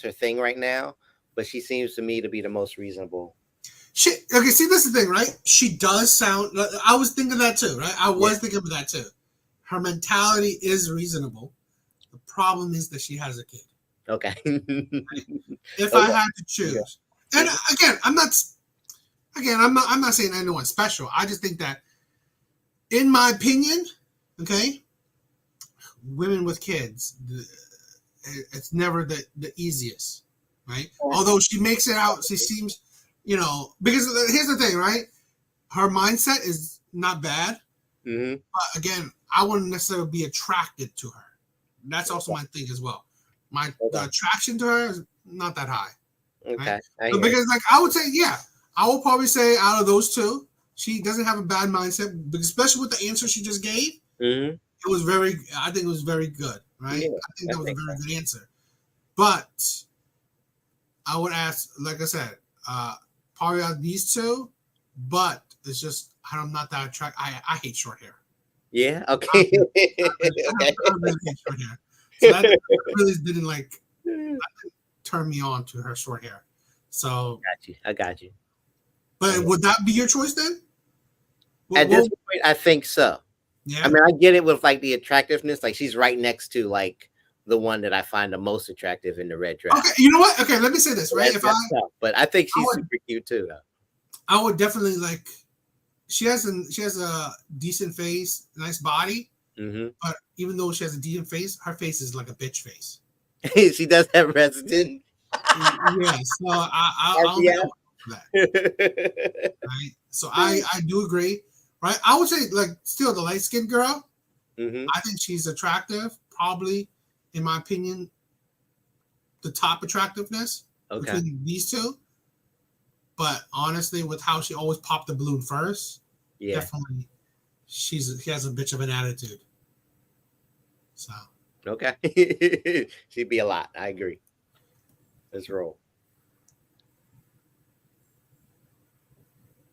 her thing right now. But she seems to me to be the most reasonable. See, this is the thing, right? She does sound. I was thinking that too, right? I was thinking of that too. Her mentality is reasonable. The problem is that she has a kid. Okay. If I had to choose, and again, I'm not saying anyone's special. I just think that, in my opinion, okay, women with kids, it's never the easiest, right? Although she makes it out, she seems. Because here's the thing, right? Her mindset is not bad. Mm-hmm. But again, I wouldn't necessarily be attracted to her. That's also my thing as well. The attraction to her is not that high. Okay. Right? So because I would say, I will probably say out of those two, she doesn't have a bad mindset, especially with the answer she just gave. Mm-hmm. I think it was very good, right? Yeah, I think that was a very good answer. But I would ask, like I said, probably out of these two, but it's just I'm not that attracted. I hate short hair. Yeah. Okay. I really hate short hair. So that really didn't turn me on to her short hair. So I got you. But would that be your choice then? At this point, I think so. Yeah. I mean, I get it with the attractiveness. She's right next to the one that I find the most attractive in the red dress. Okay, you know what? Okay, let me say this, right? But I think she's super cute too, though. I would definitely she has a decent face, nice body. Mm-hmm. But even though she has a decent face, her face is like a bitch face. She does have resident. Yes, so I don't know that. Right? So I do agree. Right? I would say still the light skinned girl. Mm-hmm. I think she's attractive, probably. In my opinion, the top attractiveness between these two. But honestly, with how she always popped the balloon first, definitely she has a bitch of an attitude. So okay, she'd be a lot. I agree. Let's roll.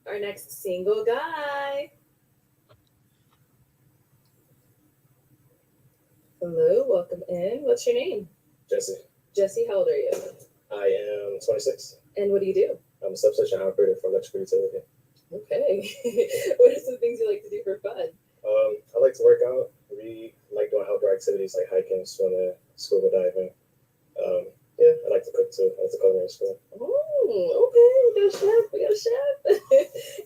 Our next single guy. Hello, welcome in. What's your name? Jesse. Jesse, how old are you? I am 26. And what do you do? I'm a substation operator for electrical utility. Okay. What are some things you like to do for fun? I like to work out, read, like doing outdoor activities like hiking, swimming, scuba diving. I like to cook too. I like to culinary school. Oh, okay. We got a chef.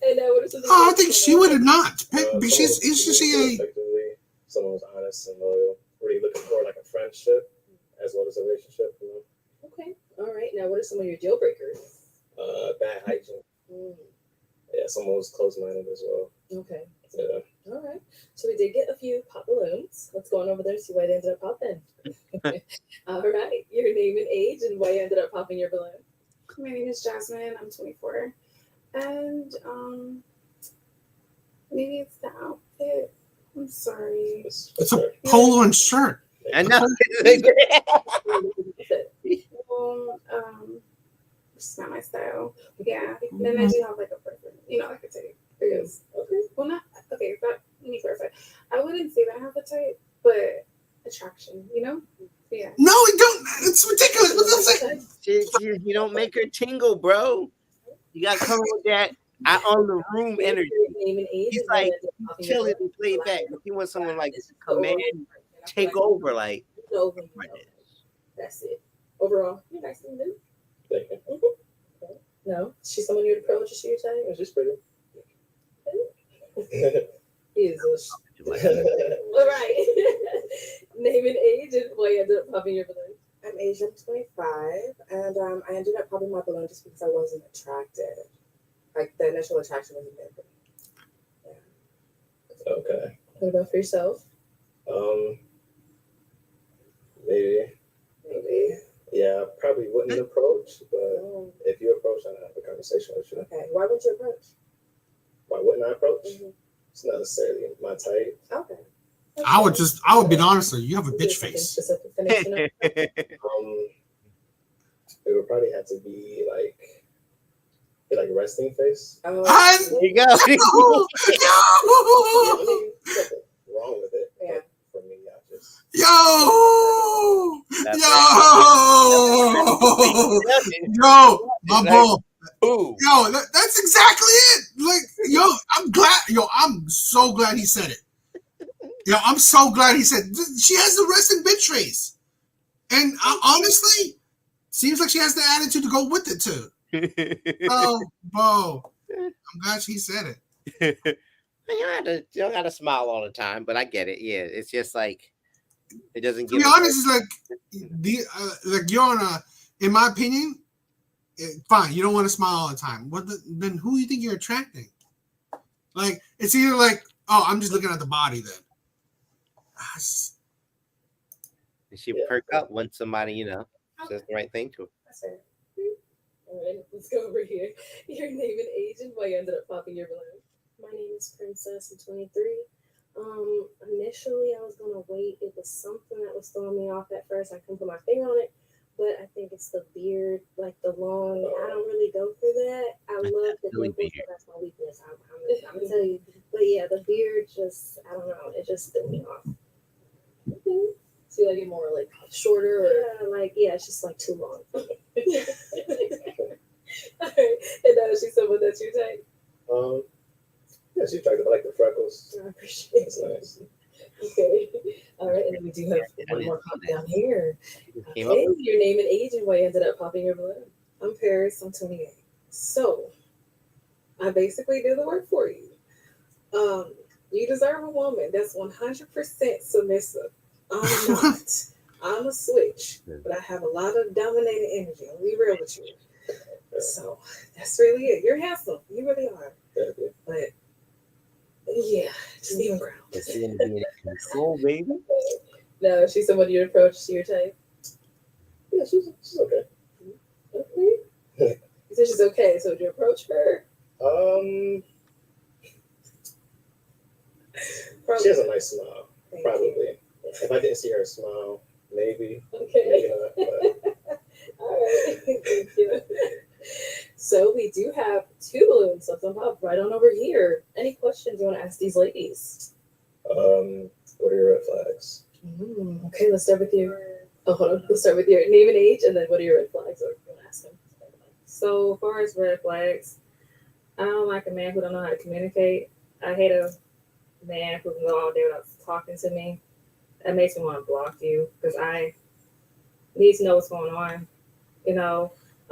And what are some things I think she would have not. Isn't she someone who's honest and loyal, really looking for a friendship as well as a relationship. Okay. All right. Now, what are some of your deal breakers? Bad hygiene. Yeah, someone who's close-minded as well. Okay. Yeah. All right. So we did get a few pop balloons. Let's go on over there and see why they ended up popping. All right. Your name and age and why you ended up popping your balloon. My name is Jasmine. I'm 24, and maybe it's the outfit. I'm sorry. It's a polo and shirt. I know. It's not my style. Yeah. Then I do have like a preference, like a type. Because well, not okay. But let me clarify. I wouldn't say that I have a type, but attraction. Yeah. No, it don't. It's ridiculous. What's that saying? You don't make her tingle, bro. You got to come with that on the room energy. Name and age. He's and why like you ended up popping your chilling balloon. and laid back. If you want someone like It's just come in, overall. take over, like You know when you know. That's it. Overall, you're nice and new. Thank you. No, she's someone you'd approach. Is she your type? Yeah, she's pretty. He is. All right. Name and age and why you ended up popping your balloon. I'm Asian, 25, and I ended up popping my balloon just because I wasn't attracted. Like the initial attraction wasn't there for me. Yeah. Okay. What about for yourself? Maybe. Yeah, I probably wouldn't approach, but if you approach, I'd have a conversation with you. Okay. Why would you approach? Why wouldn't I approach? Mm-hmm. It's not necessarily my type. Okay. I would be honest with you. You have a bitch face. Specific finish, It would probably have to be like resting face. Oh, there you go. I mean, nothing wrong with it. Yeah. But for me, I just yo, my bull. Ooh. Yo, that's exactly it. Like, yo, I'm so glad he said it. Yo, I'm so glad he said she has the resting bitch face, and honestly, seems like she has the attitude to go with it too. Oh, Bo, I'm glad she said it. You don't have to smile all the time, but I get it. Yeah, it's just like it doesn't To give. be honest, it's like you're on a. In my opinion, fine. You don't want to smile all the time. Then who do you think you're attracting? Like it's either like, oh, I'm just looking at the body then. She perk up when somebody says the right thing to her. That's fair. All right, let's go over here. Your name and age and why you ended up popping your balloon. My name is Princess. I'm 23. Initially, I was gonna wait. It was something that was throwing me off at first. I couldn't put my finger on it, but I think it's the beard, like the long. I don't really go for that. I love the dimples, but that's my weakness. I'm gonna tell you. But yeah, the beard just, I don't know. It just threw me off. Okay. So you like it more like shorter? Or? Yeah, it's just like too long. All right. And now she's someone that's your type. Yeah, she's attractive. I like the freckles. I appreciate It's it. nice. Okay. All right, and then we do have one more pop down here. Came up Okay, your name and age and why you ended up popping your balloon. I'm Paris. I'm 28. So I basically do the work for you. You deserve a woman that's 100% submissive. I'm not. I'm a switch, but I have a lot of dominating energy. I'll be real with you. So that's really it. You're handsome. You really are. But yeah, just even ground. It's in being in control, baby. No, she's someone you'd approach to your type. Yeah, she's okay. Okay. You said she's okay, so would you approach her? She has a nice smile. Thank Probably. you. If I didn't see her smile, maybe. Okay. Maybe not. But All right. Thank you. So we do have 2 balloons left on top right on over here. Any questions you want to ask these ladies? what are your red flags? Okay, let's start with you. Oh, hold on. Let's start with your name and age, and then what are your red flags? Or you want to ask them? So, as far as red flags, I don't like a man who don't know how to communicate. I hate a man who can go all day without talking to me. That makes me want to block you because I need to know what's going on.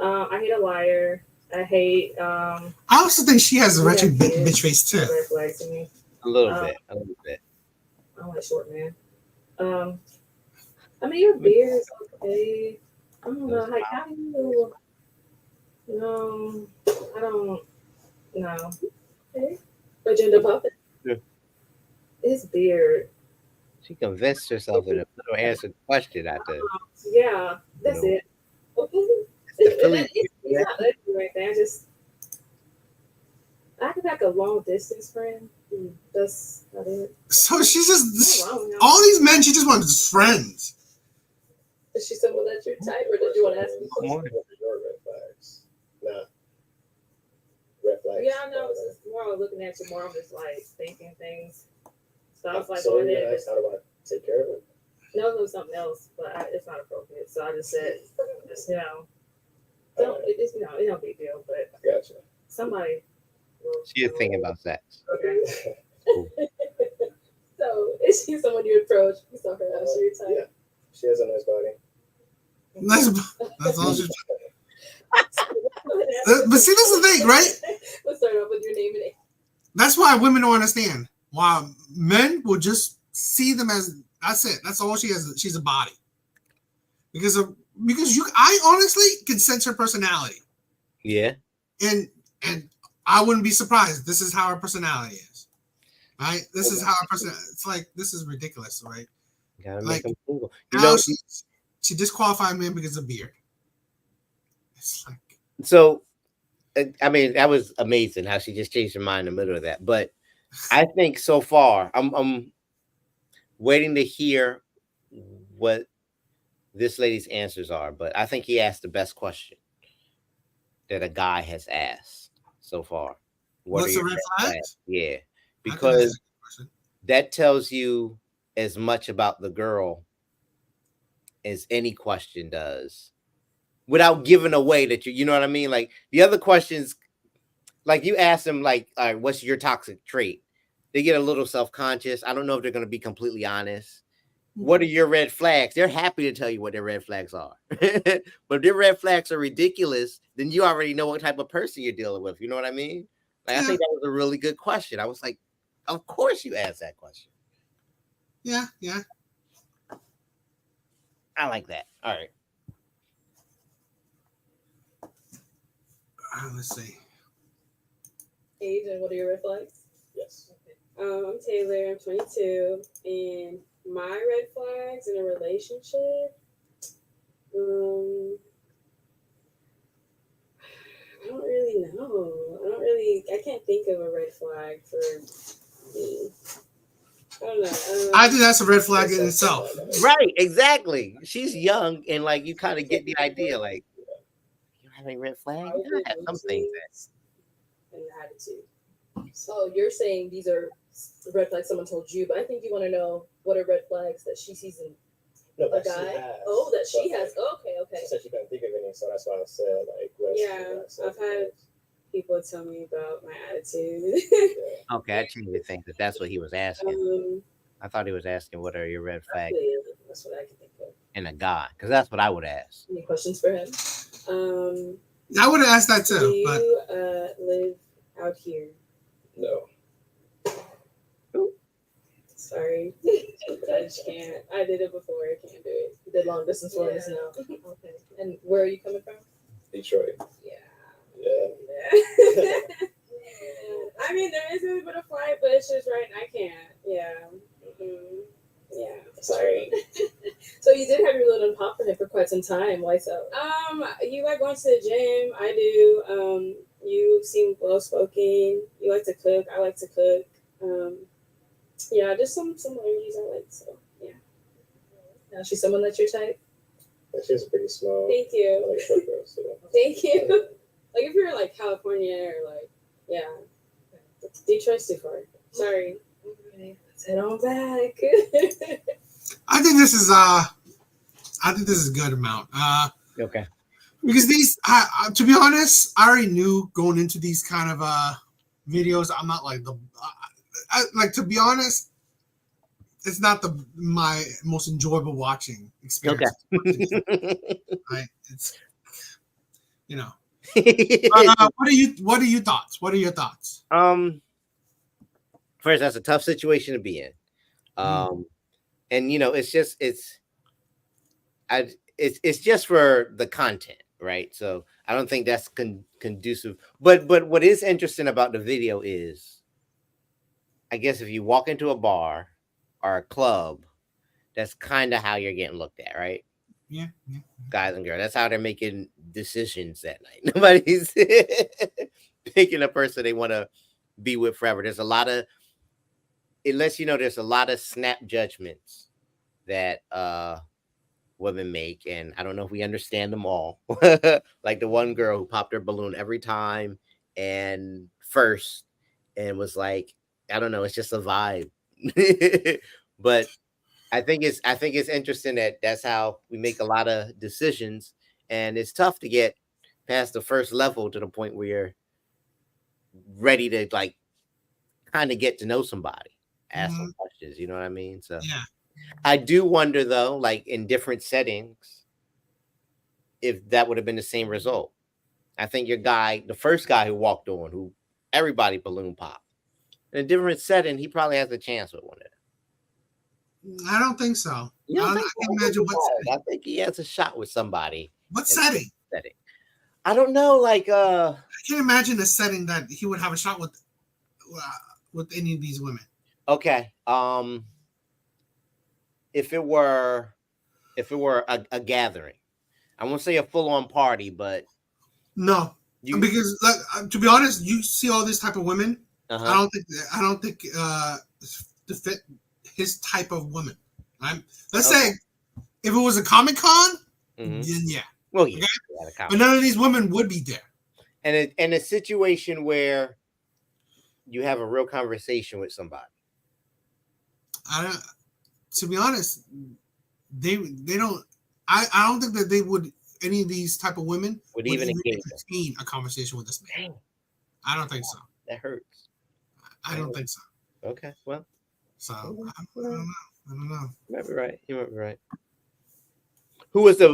I hate a liar. I hate. I also think she has a wretched bitch face too. Red flag to me. A little bit. I don't like short man. I mean, your beard is okay. I don't know. Like, how do you? No, I don't. No. Okay. But you end up popping. Yeah. His beard. She convinced herself in a little answer the question after. Yeah, that's No. it. The Philly. He's not ugly or anything. I could like a long distance friend. That's not it. So she's just Nothing wrong with him. all these men. She just wants friends. Is she someone that you're type, or did you want to ask me? Come on. What are your red flags? Nah. Red flags. Yeah, I know. It's just more of looking at you, more of just like thinking things. So I was like, So going you there. asked how do I take care of it? No, it was something else, but it's not appropriate. So I just said, just don't. It's it don't big deal, but Gotcha. somebody. She is thinking about sex. Okay. So is she someone you approach? You saw her out your type. Yeah. She has a nice body. That's all she's. But see, that's the thing, right? Let's start off with your name and age. That's why women don't understand why men will just see them as that's it. That's all she has. She's a body because I honestly can sense her personality, Yeah. and I wouldn't be surprised. This is how her personality is, right? This is how her person. It's like this is ridiculous, right? Gotta Like, make them cool. You Now know, she disqualified men because of beard. It's like so I mean, that was amazing how she just changed her mind in the middle of that. But I think so far, I'm waiting to hear what this lady's answers are. But I think he asked the best question that a guy has asked so far. What what's are the your red red flags? flags? Yeah, I think that's because a good question. that tells you as much about the girl as any question does, without giving away that you know what I mean. Like the other questions, like you ask them, like, all right, what's your toxic trait? They get a little self-conscious. I don't know if they're going to be completely honest. What are your red flags? They're happy to tell you what their red flags are. But if their red flags are ridiculous, then you already know what type of person you're dealing with. You know what I mean? Like, I Yeah. think that was a really good question. I was like, of course you asked that question. Yeah. I like that. All right. Let's see. Age and what are your red flags? Yes. I'm Taylor. I'm 22, and my red flags in a relationship. I don't really know. I can't think of a red flag for me. I don't know. I think that's a red flag in itself. Right, exactly. She's young, and like you kind of get the idea. Like, you have any red flags? Yeah, I have some things. And attitude. So you're saying these are red flags someone told you, but I think you want to know what are red flags that she sees in No, a that guy. she has. Oh, that she But, has. Okay. She said she couldn't think of any, so that's why I said like. red Yeah, flags. I've had people tell me about my attitude. Okay, I changed the thing because that's what he was asking. I thought he was asking what are your red flags That's what I can think of. in a guy, because that's what I would ask. Any questions for him? I would have asked that Do too, you but live out here? No. Sorry, I just can't. I did it before. I can't do it. You did long distance for us now. Okay. And where are you coming from? Detroit. Yeah. Yeah. I mean, there is a bit of flight, but it's just right. I can't. Yeah. Yeah. Sorry. So you did have your little pop for him for quite some time. Why so? You like going to the gym. I do. You seem well spoken. You like to cook. I like to cook. Yeah, just some similarities I like. So yeah. Now she's someone that's your type. She's pretty small. Thank you. I like short girls, so. Thank you. Like if you're like California or like Detroit's too far. Sorry. Okay, let's head on back. I think this is a good amount. Okay. Because these, to be honest, I already knew going into these kind of videos. I'm not like to be honest, it's not my most enjoyable watching experience. Okay. Right? It's what are your thoughts? What are your thoughts? First, that's a tough situation to be in. And it's just for the content, right? So I don't think that's conducive. But what is interesting about the video is I guess if you walk into a bar or a club, that's kind of how you're getting looked at, right? Yeah. Guys and girls. That's how they're making decisions that night. Nobody's picking a person they want to be with forever. There's a lot of, it lets you know there's a lot of snap judgments that women make, and I don't know if we understand them all. Like the one girl who popped her balloon every time and first and was like, I don't know, it's just a vibe. But I think it's interesting that that's how we make a lot of decisions, and it's tough to get past the first level to the point where you're ready to like kind of get to know somebody, ask some questions. You know what I mean? So Yeah. I do wonder though, like in different settings, if that would have been the same result. I think your guy, the first guy who walked on, who everybody balloon popped, in a different setting, he probably has a chance with one of them. I don't think so. You don't I think can so? imagine what setting. I think he has a shot with somebody. What in setting? that setting. I don't know, like I can't imagine a setting that he would have a shot with any of these women. okay. If it were a gathering, I won't say a full-on party, but No, because like, to be honest, you see all this type of women. Uh-huh. I don't think to fit his type of woman. Let's say if it was a Comic-Con, then yeah. Well, yeah. Okay? But none of these women would be there. And in a situation where you have a real conversation with somebody. To be honest, they don't. I don't think that they would. Any of these type of women would even entertain a conversation with this man. I don't think so. That hurts. I don't think so. Okay, well. So I don't know. You might be right. You might be right. Who was the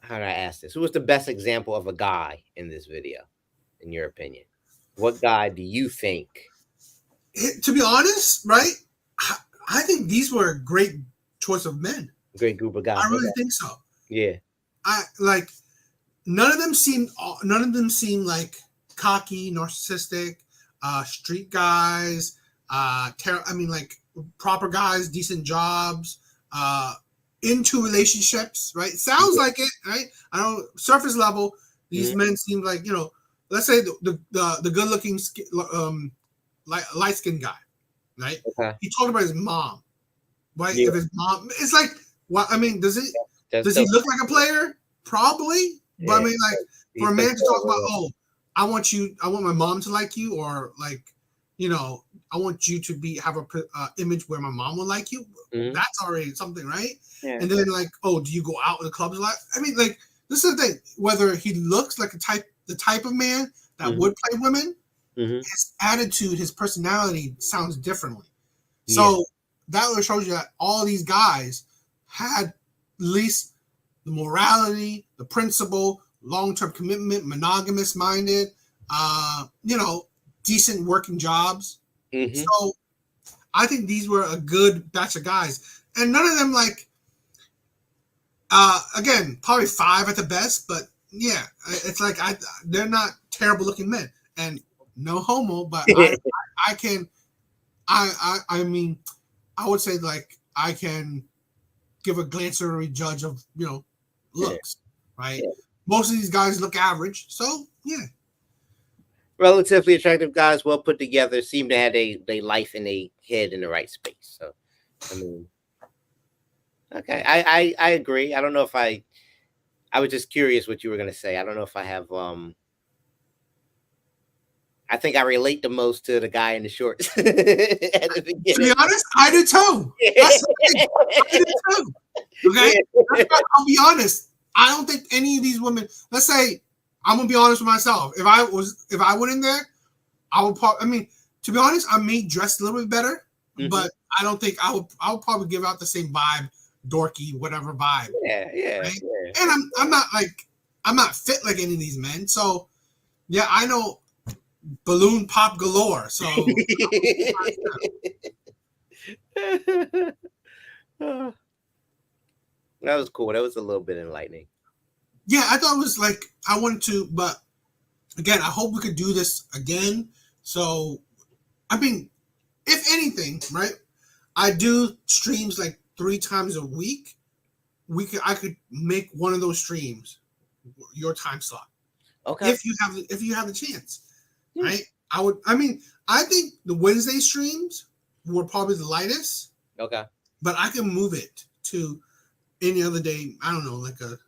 how do I ask this? Who was the best example of a guy in this video, in your opinion? What guy do you think? To be honest, right? I think these were a great choice of men. Great group of guys. I really think so. Yeah. I like none of them seem like cocky, narcissistic, street guys, like proper guys, decent jobs, into relationships, right? Sounds like it, right? I don't surface level, these men seem like, let's say the good looking light skinned guy, right? Okay. He talked about his mom, right? Yeah. If his mom, it's like, what? I mean, does he look like a player? Probably, yeah. But I mean, like for a man to talk about, I want my mom to like you, or like, I want you to have a image where my mom would like you. That's already something, right? Yeah. And then like, do you go out in the clubs a lot? I mean, like, this is the thing. Whether he looks like the type of man that would play women, his attitude, his personality sounds differently. So that really shows you that all these guys had at least the morality, the principle, long-term commitment, monogamous minded, decent working jobs. So I think these were a good batch of guys, and none of them like, again, probably 5 at the best, but yeah, it's like they're not terrible looking men, and no homo, but I mean, I would say like I can give a glance-cursory judge of looks, right? Yeah. Most of these guys look average, so yeah. Relatively attractive guys, well put together, seem to have their life and their head in the right space. So, I mean, okay, I agree. I don't know if I was just curious what you were gonna say. I don't know if I have I think I relate the most to the guy in the shorts. To be honest, I do too. I do too. Okay, I'll be honest. I don't think any of these women. Let's say I'm gonna be honest with myself. If I went in there, I would. I mean, to be honest, I may dress a little bit better, but I don't think I would probably give out the same vibe, dorky, whatever vibe. Yeah. Right? Yeah. And I'm not fit like any of these men. So yeah, I know. Balloon pop galore. So that was cool. That was a little bit enlightening. Yeah, I thought it was like I wanted to, but again, I hope we could do this again. So, I mean, if anything, right? I do streams like 3 times a week. I could make one of those streams your time slot Okay. if you have the chance, Yeah. right? I think the Wednesday streams were probably the lightest, Okay. but I can move it to any other day. I don't know, like a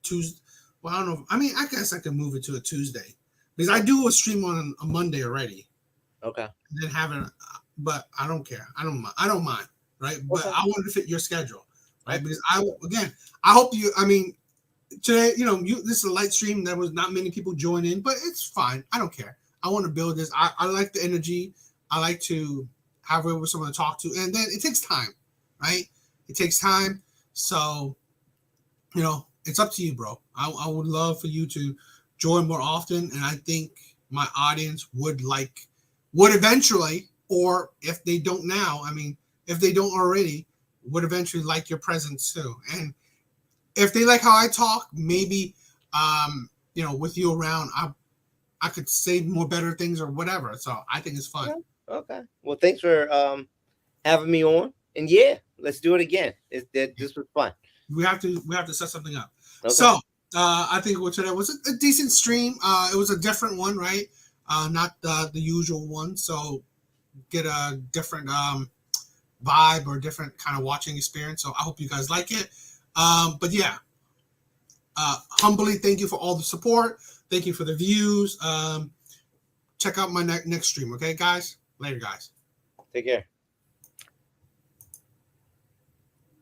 Tuesday. Well, I don't know. I mean, I guess I can move it to a Tuesday because I do a stream on a Monday already. Okay. And then have it, but I don't care. I don't mind, right? But Okay. I want to fit your schedule, right? Because I hope you. I mean, today, this is a light stream. There was not many people join in, but it's fine. I don't care. I want to build this. I like the energy. I like to have someone to talk to, and then it takes time, right? It takes time. So, it's up to you, bro. I would love for you to join more often, and I think my audience would eventually, or if they don't now, I mean, if they don't already, would eventually like your presence too. And if they like how I talk, maybe, with you around, I could say more better things or whatever. So I think it's fun. Okay. Well, thanks for having me on. And yeah, let's do it again. This was fun. We have to set something up. Okay. So I think today was a decent stream. It was a different one, right? Not the usual one. So get a different vibe or different kind of watching experience. So I hope you guys like it. But yeah, humbly thank you for all the support. Thank you for the views. Check out my next stream. Okay, guys? Later, guys. Take care.